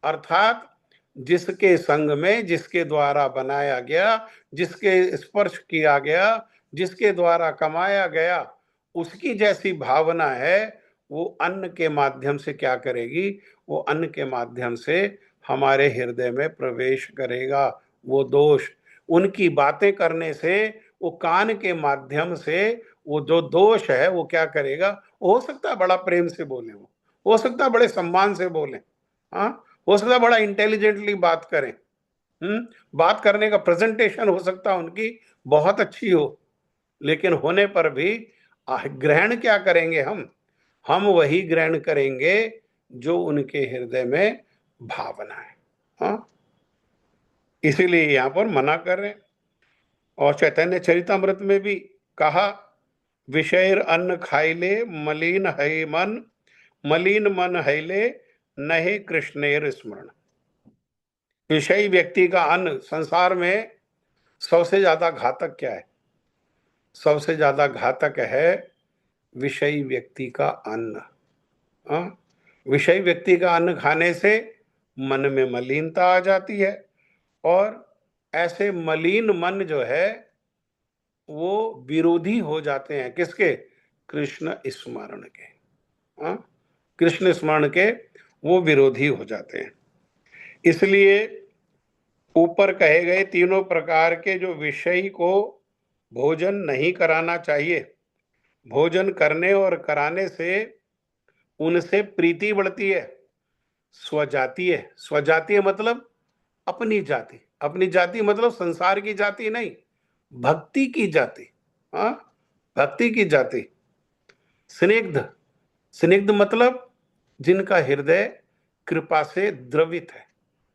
अर्थात जिसके संग में, जिसके द्वारा बनाया गया, जिसके स्पर्श किया गया, जिसके द्वारा कमाया गया, उसकी जैसी भावना है, वो अन्न के माध्यम से क्या करेगी? वो अन्न के माध्यम से हमारे हृदय में प्रवेश करेगा। वो दोष उनकी बातें करने से, वो कान के माध्यम से वो जो दोष है वो क्या करेगा? हो सकता है बड़ा प्रेम से बोले, वो हो सकता है बड़े सम्मान से बोले, हाँ, हो सकता है बड़ा इंटेलिजेंटली बात करें, बात करने का प्रेजेंटेशन हो सकता है उनकी बहुत अच्छी हो, लेकिन होने पर भी ग्रहण क्या करेंगे? हम वही ग्रहण करेंगे जो उनके हृदय में भावना है। हाँ, इसीलिए यहां पर मना कर रहे हैं। और चैतन्य चरितमृत में भी कहा, विषयर अन्न खाइले मलिन है मन, मलिन मन हैले नहे कृष्णेर स्मरण। विषयी व्यक्ति का अन्न, संसार में सबसे ज्यादा घातक क्या है? सबसे ज्यादा घातक है विषयी व्यक्ति का अन्न। हाँ? विषयी व्यक्ति का अन्न खाने से मन में मलिनता आ जाती है, और ऐसे मलिन मन जो है वो विरोधी हो जाते हैं किसके? कृष्ण स्मरण के। हाँ? कृष्ण स्मरण के वो विरोधी हो जाते हैं। इसलिए ऊपर कहे गए तीनों प्रकार के जो विषय को भोजन नहीं कराना चाहिए, भोजन करने और कराने से उनसे प्रीति बढ़ती है। स्वजातीय, स्वजातीय मतलब अपनी जाति, अपनी जाति मतलब संसार की जाति नहीं, भक्ति की जाति। हाँ, भक्ति की जाति। स्निग्ध, स्निग्ध मतलब जिनका हृदय कृपा से द्रवित है,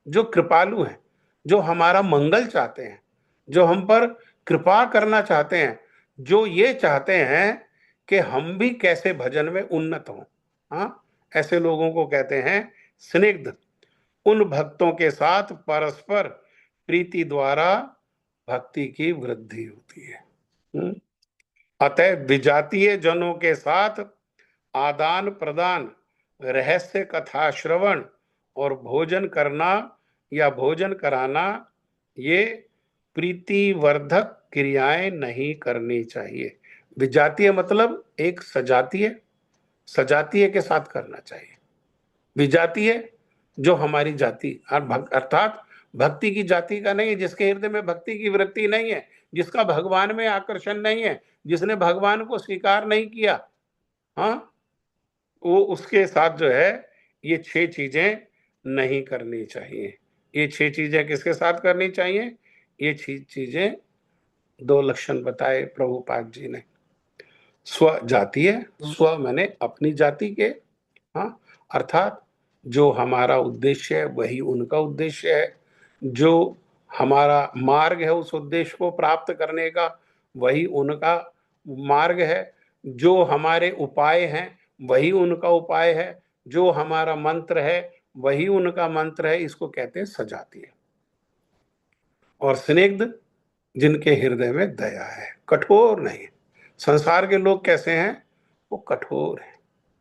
जो कृपालु हैं, जो हमारा मंगल चाहते हैं, जो हम पर कृपा करना चाहते हैं, जो ये चाहते हैं कि हम भी कैसे भजन में उन्नत हों। हाँ, ऐसे लोगों को कहते हैं स्निग्ध। उन भक्तों के साथ परस्पर प्रीति द्वारा भक्ति की वृद्धि होती है। अतः विजातीय जनों के साथ आदान प्रदान, रहस्य कथा श्रवण और भोजन करना या भोजन कराना, ये प्रीतिवर्धक क्रियाएं नहीं करनी चाहिए। विजातीय मतलब एक सजातीय, सजातीय के साथ करना चाहिए। विजातीय जो हमारी जाति अर्थात भक्ति की जाति का नहीं है, जिसके हृदय में भक्ति की वृत्ति नहीं है, जिसका भगवान में आकर्षण नहीं है, जिसने भगवान को स्वीकार नहीं किया, हाँ, वो उसके साथ जो है ये 6 चीजें नहीं करनी चाहिए। ये 6 चीजें किसके साथ करनी चाहिए? ये 6 चीजें 2 लक्षण बताए प्रभुपाद जी ने। स्व जातीय, स्व माने अपनी जाति के, हाँ, अर्थात जो हमारा उद्देश्य है वही उनका उद्देश्य है, जो हमारा मार्ग है उस उद्देश्य को प्राप्त करने का वही उनका मार्ग है, जो हमारे उपाय हैं वही उनका उपाय है, जो हमारा मंत्र है वही उनका मंत्र है। इसको कहते हैं सजातीय। और स्निग्ध, जिनके हृदय में दया है, कठोर नहीं। संसार के लोग कैसे हैं? वो कठोर हैं,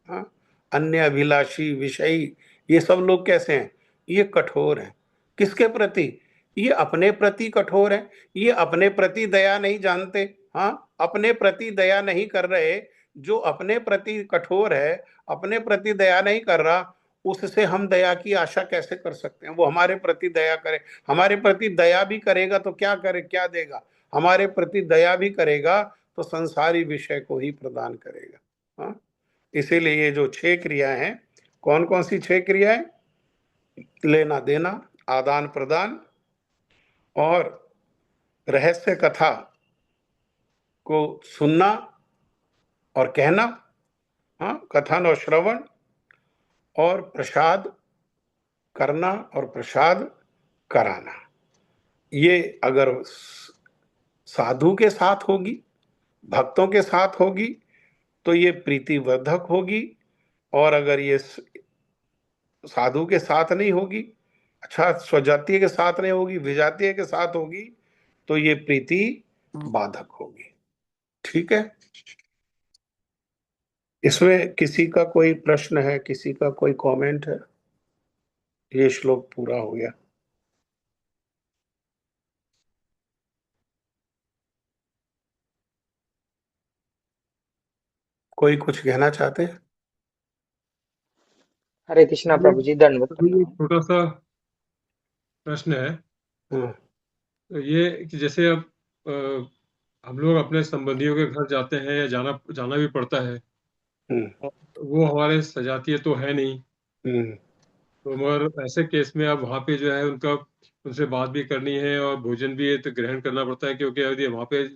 हाँ? अन्य अभिलाषी विषयी, ये सब लोग कैसे हैं? ये कठोर हैं। किसके प्रति? ये अपने प्रति कठोर है। ये अपने प्रति दया नहीं जानते, हाँ, अपने प्रति दया नहीं कर रहे। जो अपने प्रति कठोर है, अपने प्रति दया नहीं कर रहा, उससे हम दया की आशा कैसे कर सकते हैं? वो हमारे प्रति दया करे, हमारे प्रति दया भी करेगा तो क्या करे, क्या देगा? हमारे प्रति दया भी करेगा तो संसारी विषय को ही प्रदान करेगा, हाँ? इसीलिए ये जो 6 क्रियाएं हैं, कौन कौन सी 6 क्रियाएं? लेना देना, आदान प्रदान और रहस्य कथा को सुनना और कहना, हाँ, कथन और श्रवण, और प्रसाद करना और प्रसाद कराना। ये अगर साधु के साथ होगी, भक्तों के साथ होगी तो ये प्रीतिवर्धक होगी, और अगर ये साधु के साथ नहीं होगी, अच्छा, स्वजातीय के साथ नहीं होगी, विजातीय के साथ होगी, तो ये प्रीति बाधक होगी। ठीक है, इसमें किसी का कोई प्रश्न है, किसी का कोई कमेंट है? ये श्लोक पूरा हो गया। कोई कुछ कहना चाहते हैं? हरे कृष्णा प्रभु जी, दंडवत अभी एक प्रणाम। छोटा सा प्रश्न है। हम्म, तो ये कि जैसे अब हम लोग अपने संबंधियों के घर जाते हैं या जाना जाना भी पड़ता है, हम्म, और वो हमारे सजातीय तो है नहीं, हम्म, तो मगर ऐसे केस में अब वहाँ पे जो है उनका उनसे बात भी करनी है और भोजन भी तो ग्रहण करना पड़ता है, क्योंकि यदि वहाँ पे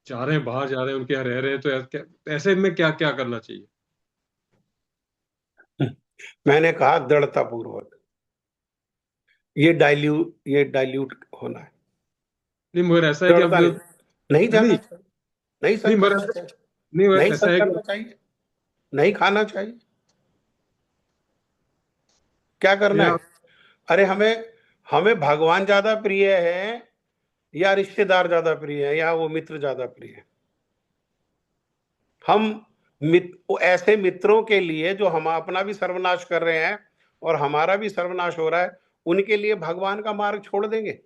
जा रहे हैं, बाहर जा रहे हैं, उनके यहाँ रह रहे हैं, तो ऐसे में क्या क्या करना चाहिए? मैंने कहा दृढ़ता पूर्वक, ये डाइल्यूट होना है। नहीं मगर ऐसा है कि अब दृढ़ता नहीं, नहीं नहीं जाना नहीं चाहिए, नहीं नहीं संग मगर करना चाहिए, नहीं मगर नहीं ऐसा संग है कि करना चाहिए, नहीं खाना चाहिए। क्या करना या है? अरे हमें हमें भगवान ज्यादा प्रिय है या रिश्तेदार ज्यादा प्रिय है या वो मित्र ज्यादा प्रिय है? हम ऐसे मित्रों के लिए जो हम अपना भी सर्वनाश कर रहे हैं और हमारा भी सर्वनाश हो रहा है, उनके लिए भगवान का मार्ग छोड़ देंगे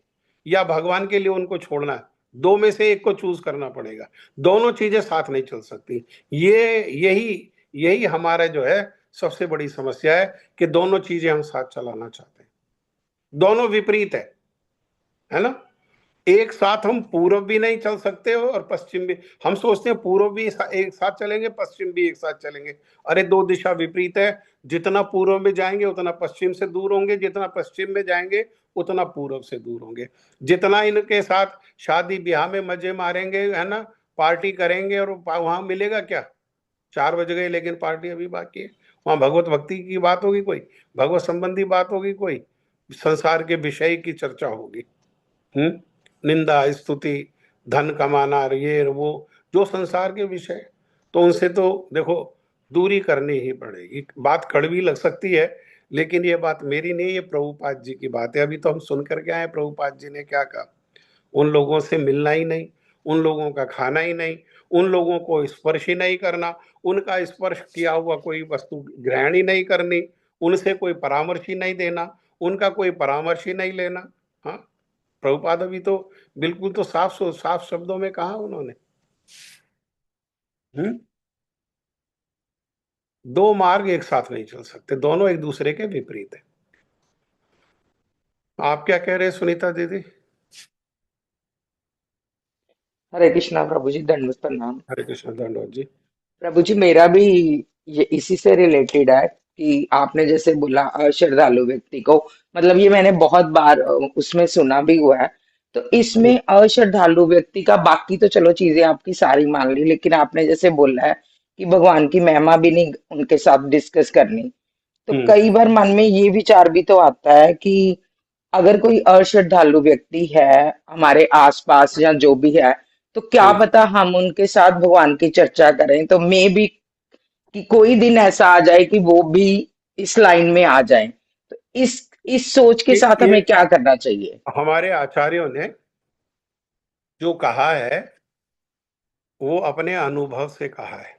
या भगवान के लिए उनको छोड़ना है? 2 में से एक को चूज करना पड़ेगा। दोनों चीजें साथ नहीं चल सकती। यही यही हमारा जो है सबसे बड़ी समस्या है कि दोनों चीजें हम साथ चलाना चाहते हैं, दोनों विपरीत है ना? एक साथ हम पूर्व भी नहीं चल सकते हो और पश्चिम भी। हम सोचते हैं पूर्व भी एक साथ चलेंगे, पश्चिम भी एक साथ चलेंगे। अरे 2 दिशा विपरीत है। जितना पूर्व में जाएंगे उतना पश्चिम से दूर होंगे, जितना पश्चिम में जाएंगे उतना पूर्व से दूर होंगे। जितना इनके साथ शादी ब्याह में मजे मारेंगे, है ना, पार्टी करेंगे, और वहां मिलेगा क्या? 4 बज गए लेकिन पार्टी अभी बाकी है। वहां भगवत भक्ति की बात होगी कोई, भगवत संबंधी बात होगी कोई, संसार के विषय की चर्चा होगी। निंदा स्तुति, धन कमाना, ये वो, जो संसार के विषय, तो उनसे तो देखो दूरी करनी ही पड़ेगी। बात कड़वी लग सकती है लेकिन ये बात मेरी नहीं, ये प्रभुपाद जी की बात है। अभी तो हम सुन करके आए प्रभुपाद जी ने क्या कहा। उन लोगों से मिलना ही नहीं, उन लोगों का खाना ही नहीं, उन लोगों को स्पर्श ही नहीं करना, उनका स्पर्श किया हुआ कोई वस्तु ग्रहण ही नहीं करनी, उनसे कोई परामर्श ही नहीं देना, उनका कोई परामर्श ही नहीं लेना। हाँ, प्रभुपाद अभी तो बिल्कुल तो साफ शब्दों में कहा उन्होंने। दो मार्ग एक साथ नहीं चल सकते, दोनों एक दूसरे के विपरीत है। आप क्या कह रहे हैं सुनीता दीदी? हरे कृष्णा प्रभु जी, दंडवत प्रणाम। हरे कृष्ण दंडवत जी। प्रभु जी, मेरा भी ये इसी से रिलेटेड है कि आपने जैसे बोला अश्रद्धालु व्यक्ति को, मतलब ये मैंने बहुत बार उसमें सुना भी हुआ है। तो इसमें अश्रद्धालु व्यक्ति का, बाकी तो चलो चीजें आपकी सारी मान ली, लेकिन आपने जैसे बोला है कि भगवान की महिमा भी नहीं उनके साथ डिस्कस करनी। तो कई बार मन में ये विचार भी तो आता है कि अगर कोई अश्रद्धालु व्यक्ति है हमारे आसपास या जो भी है, तो क्या पता हम उनके साथ भगवान की चर्चा करें तो मे भी कि कोई दिन ऐसा आ जाए कि वो भी इस लाइन में आ जाए। तो इस सोच के साथ ये हमें क्या करना चाहिए? हमारे आचार्यों ने जो कहा है वो अपने अनुभव से कहा है,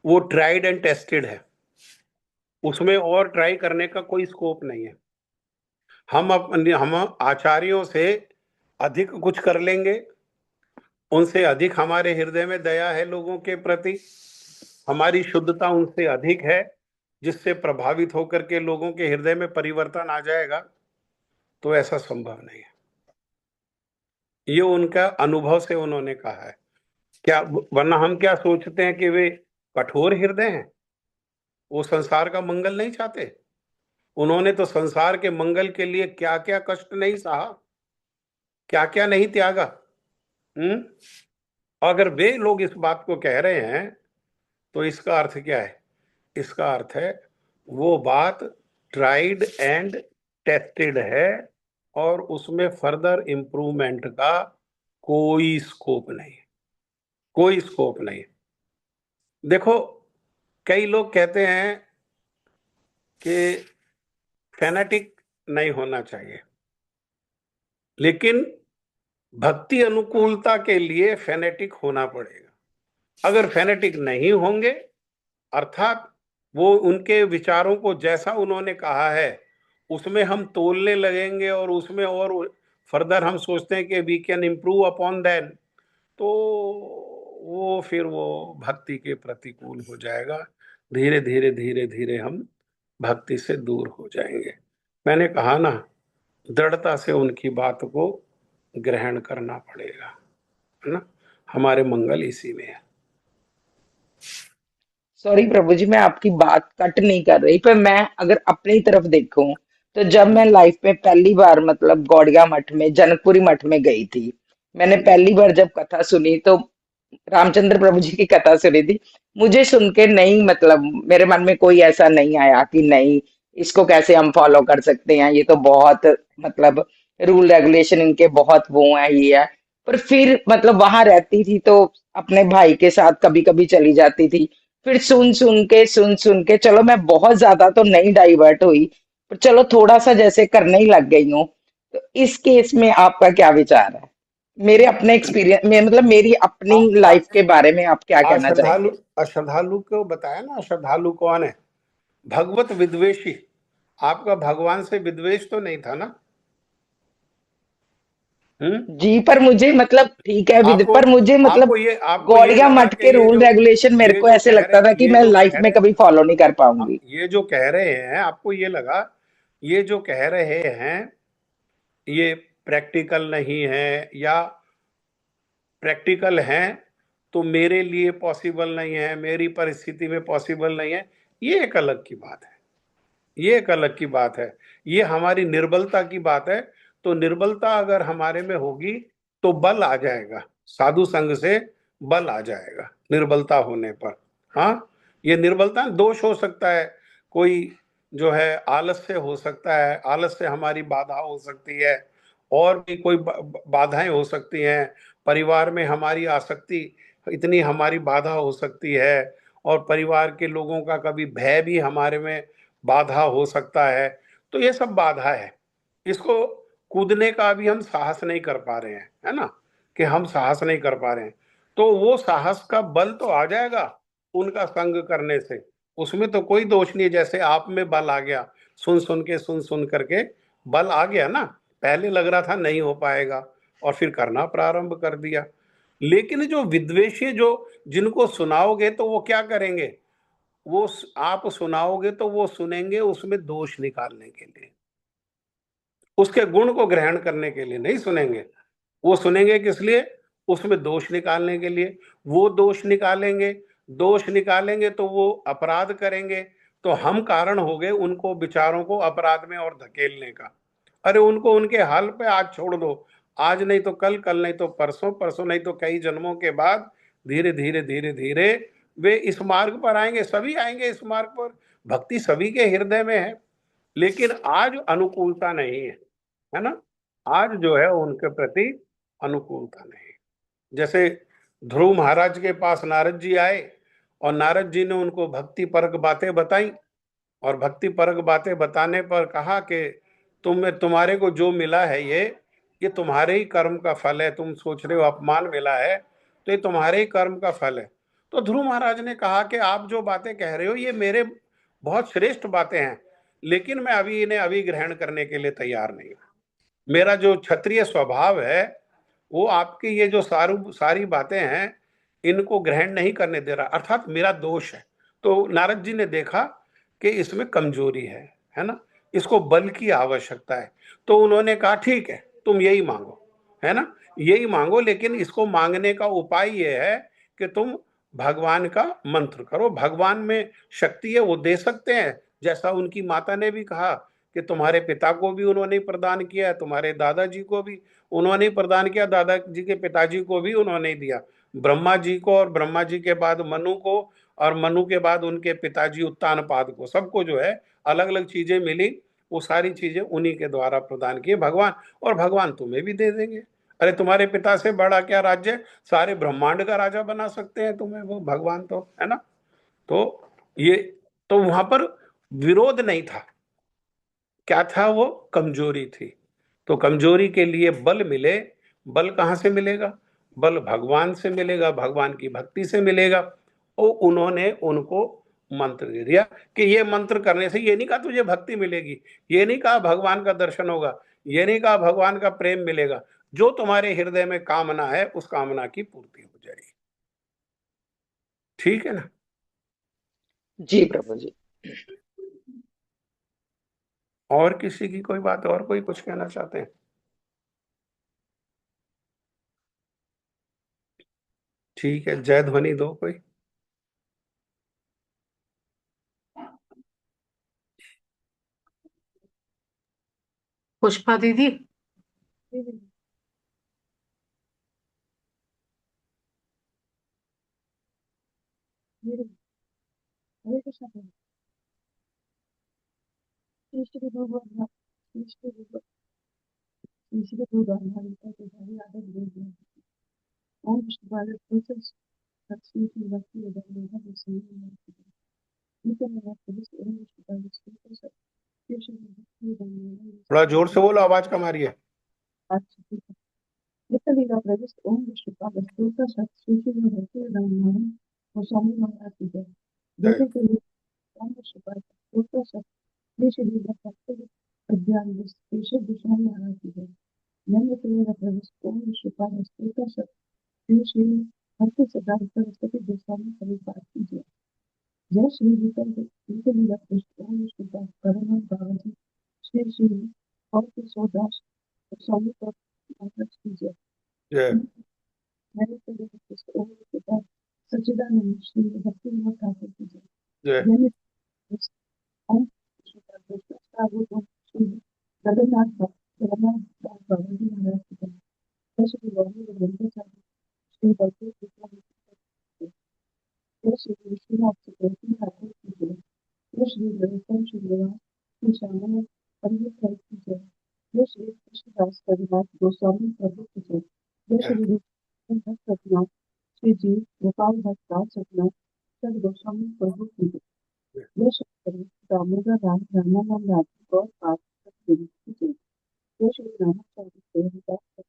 वो ट्राइड एंड टेस्टेड है, उसमें और ट्राई करने का कोई स्कोप नहीं है। हम आचार्यों से अधिक कुछ कर लेंगे, उनसे अधिक हमारे हृदय में दया है लोगों के प्रति, हमारी शुद्धता उनसे अधिक है, जिससे प्रभावित होकर के लोगों के हृदय में परिवर्तन आ जाएगा, तो ऐसा संभव नहीं है। ये उनका अनुभव से उन्होंने कहा है। क्या वरना हम क्या सोचते हैं कि वे कठोर हृदय हैं, वो संसार का मंगल नहीं चाहते? उन्होंने तो संसार के मंगल के लिए क्या क्या कष्ट नहीं सहा, क्या क्या नहीं त्यागा। हम्म अगर वे लोग इस बात को कह रहे हैं तो इसका अर्थ क्या है? इसका अर्थ है वो बात ट्राइड एंड टेस्टेड है और उसमें फर्दर इंप्रूवमेंट का कोई स्कोप नहीं, कोई स्कोप नहीं। देखो, कई लोग कहते हैं कि फैनेटिक नहीं होना चाहिए, लेकिन भक्ति अनुकूलता के लिए फैनेटिक होना पड़ेगा। अगर फैनेटिक नहीं होंगे, अर्थात वो उनके विचारों को जैसा उन्होंने कहा है उसमें हम तोलने लगेंगे और उसमें और फर्दर हम सोचते हैं कि we can improve upon that, तो वो फिर वो भक्ति के प्रतिकूल हो जाएगा। धीरे धीरे धीरे धीरे हम भक्ति से दूर हो जाएंगे। मैंने कहा ना, दृढ़ता से उनकी बात को ग्रहण करना पड़ेगा, है ना? हमारे मंगल इसी में है। सॉरी प्रभु जी, मैं आपकी बात कट नहीं कर रही, पर मैं अगर अपनी तरफ देखूं तो जब मैं लाइफ में पहली बार मतलब गौड़िया मठ में, जनकपुरी मठ में गई थी, मैंने पहली बार जब कथा सुनी तो रामचंद्र प्रभु जी की कथा सुनी थी। मुझे सुन के नहीं, मतलब मेरे मन में कोई ऐसा नहीं आया कि नहीं इसको कैसे हम फॉलो कर सकते हैं, ये तो बहुत मतलब रूल रेगुलेशन इनके बहुत वो है, ये है। पर फिर मतलब वहां रहती थी तो अपने भाई के साथ कभी कभी चली जाती थी। फिर सुन सुन के चलो मैं बहुत ज्यादा तो नहीं डाइवर्ट हुई, पर चलो थोड़ा सा जैसे करने ही लग गई हूँ। तो इस केस में आपका क्या विचार है? मेरे अपने एक्सपीरियंस में, मतलब मेरी अपनी लाइफ के आपने बारे में आप क्या कहना अश्रद्धालु चाहेंगे? अश्रद्धालु को बताया ना, अश्रद्धालु कौन है? भगवत विद्वेषी। आपका भगवान से विद्वेष तो नहीं था ना? हम्म जी, पर मुझे मतलब ठीक है विद, आपको पर मुझे मतलब आपको ये गौड़िया लगा मठ के कि रूल रेगुलेशन मेरे ये को जो ऐसे कह लगता था रहे कि ये मैं जो लाइफ कह में रहे कभी फॉलो नहीं कर पाऊंगी। ये जो कह रहे हैं, आपको ये लगा ये जो कह रहे हैं ये प्रैक्टिकल नहीं है, या प्रैक्टिकल हैं तो मेरे लिए पॉसिबल नहीं है, मेरी परिस्थिति में पॉसिबल नहीं है, ये एक अलग की बात है। ये एक अलग की बात है, ये हमारी निर्बलता की बात है। तो निर्बलता अगर हमारे में होगी तो बल आ जाएगा, साधु संग से बल आ जाएगा निर्बलता होने पर। हाँ, ये निर्बलता दोष हो सकता है, कोई जो है आलस से हो सकता है, आलस से हमारी बाधा हो सकती है, और भी कोई बाधाएं हो सकती हैं, परिवार में हमारी आसक्ति इतनी हमारी बाधा हो सकती है, और परिवार के लोगों का कभी भय भी हमारे में बाधा हो सकता है। तो ये सब बाधा है, इसको कूदने का भी हम साहस नहीं कर पा रहे हैं, है ना, कि हम साहस नहीं कर पा रहे हैं। तो वो साहस का बल तो आ जाएगा उनका संग करने से, उसमें तो कोई दोष नहीं है। जैसे आप में बल आ गया, सुन सुन करके बल आ गया ना, पहले लग रहा था नहीं हो पाएगा और फिर करना प्रारंभ कर दिया। लेकिन जो विद्वेषी, जो जिनको सुनाओगे तो वो क्या करेंगे, वो आप सुनाओगे तो वो सुनेंगे उसमें दोष निकालने के लिए, उसके गुण को ग्रहण करने के लिए नहीं सुनेंगे। वो सुनेंगे किस लिए, उसमें दोष निकालने के लिए। वो दोष निकालेंगे तो वो अपराध करेंगे, तो हम कारण हो गए उनको विचारों को अपराध में और धकेलने का। अरे उनको उनके हाल पे आज छोड़ दो, आज नहीं तो कल, कल नहीं तो परसों, परसों नहीं तो कई जन्मों के बाद धीरे धीरे धीरे धीरे वे इस मार्ग पर आएंगे, सभी आएंगे इस मार्ग पर। भक्ति सभी के हृदय में है, लेकिन आज अनुकूलता नहीं है ना, आज जो है उनके प्रति अनुकूलता नहीं। जैसे ध्रुव महाराज के पास नारद जी आए और नारद जी ने उनको भक्ति परक बातें बताई, और भक्ति परक बातें बताने पर कहा कि तुम्हारे को जो मिला है ये तुम्हारे ही कर्म का फल है। तुम सोच रहे हो अपमान मिला है, तो ये तुम्हारे ही कर्म का फल है। तो ध्रुव महाराज ने कहा कि आप जो बातें कह रहे हो ये मेरे बहुत श्रेष्ठ बातें हैं, लेकिन मैं अभी इन्हें अभी ग्रहण करने के लिए तैयार नहीं हूं। मेरा जो क्षत्रिय स्वभाव है वो आपकी ये जो सारी बातें हैं इनको ग्रहण नहीं करने दे रहा, अर्थात मेरा दोष है। तो नारद जी ने देखा कि इसमें कमजोरी है ना, इसको बल की आवश्यकता है। तो उन्होंने कहा ठीक है, तुम यही मांगो, है ना, यही मांगो, लेकिन इसको मांगने का उपाय यह है कि तुम भगवान का मंत्र करो। भगवान में शक्ति है, वो दे सकते हैं, जैसा उनकी माता ने भी कहा कि तुम्हारे पिता को भी उन्होंने प्रदान किया, तुम्हारे दादाजी को भी उन्होंने प्रदान किया, दादाजी के पिताजी को भी उन्होंने दिया, ब्रह्मा जी को, और ब्रह्मा जी के बाद मनु को, और मनु के बाद उनके पिताजी उत्तानपाद को, सबको जो है अलग अलग चीजें मिली। वो सारी चीजें उन्हीं के द्वारा प्रदान किए भगवान, और भगवान तुम्हें भी दे देंगे। अरे तुम्हारे पिता से बड़ा क्या राज्य, सारे ब्रह्मांड का राजा बना सकते हैं तुम्हें वो भगवान, तो है ना। तो ये, तो वहां पर विरोध नहीं था, क्या था, वो कमजोरी थी। तो कमजोरी के लिए बल मिले, बल कहां से मिलेगा, बल भगवान से मिलेगा, भगवान की भक्ति से मिलेगा। और उन्होंने उनको मंत्र दे दिया कि ये मंत्र करने से, ये नहीं कहा तुझे भक्ति मिलेगी, ये नहीं कहा भगवान का दर्शन होगा, ये नहीं कहा भगवान का प्रेम मिलेगा, जो तुम्हारे हृदय में कामना है उस कामना की पूर्ति हो जाएगी। ठीक है ना। जी प्रभु जी। और किसी की कोई बात, और कोई कुछ कहना चाहते हैं? ठीक है, जय ध्वनि दो कोई। पुष्पा दीदी। थोड़ा जोर से बोलो, आवाज कम आ रही है। जय। जय। जय। जय। यश दामोदर राम रामानंद राठी गौर पाठ जय। जय श्री रामाचार्य देवदास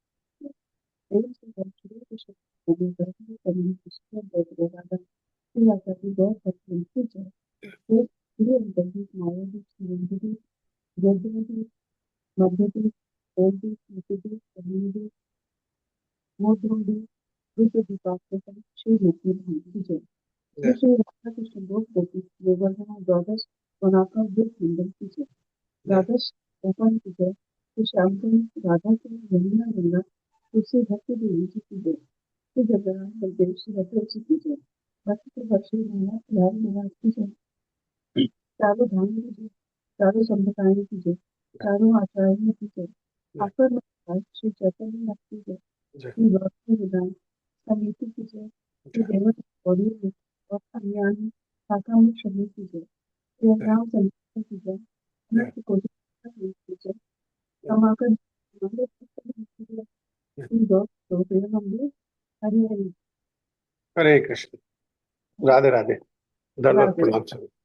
प्रेम से शुरू के शब्द करने करने कृष्ण देवदास श्री आचार्य गौर पाठ जय। जय श्री अंतर्गत मायावी सुरंदरी जयदेवी मध्यदेव ओदी मध्यदेव कलिंदी मोदुंडी रुद्र दीपाक श्री रूपी भांति जय। जय श्री राधा कृष्ण गोप गोपी गोवर्धना द्वादश वनाका गिर मंडल की जय। द्वादश ओपन की जय। श्री श्याम राधा के यमुना गंगा तुलसी भक्ति देवी जी की जय। श्री जगन्नाथ बलदेव श्री भद्र जी की जय। भक्ति के वर्षी नाथ लाल निवास की जय। चारों धाम की जय। चारों संप्रदायों की जय। चारों आचार्यों की जय। आकर श्री चैतन्य नाथ की जय। श्री भक्ति विधान समिति की जय। श्री देवत गौरी और कल्याणी शाखा में शरीर की जय। श्री राम संत की जय। अनंत कोटि की जय। समाकर श्री गौ मंदिर हरि हरि। हरे कृष्ण। राधे राधे। धन्यवाद। राधे। प्रणाम सभी।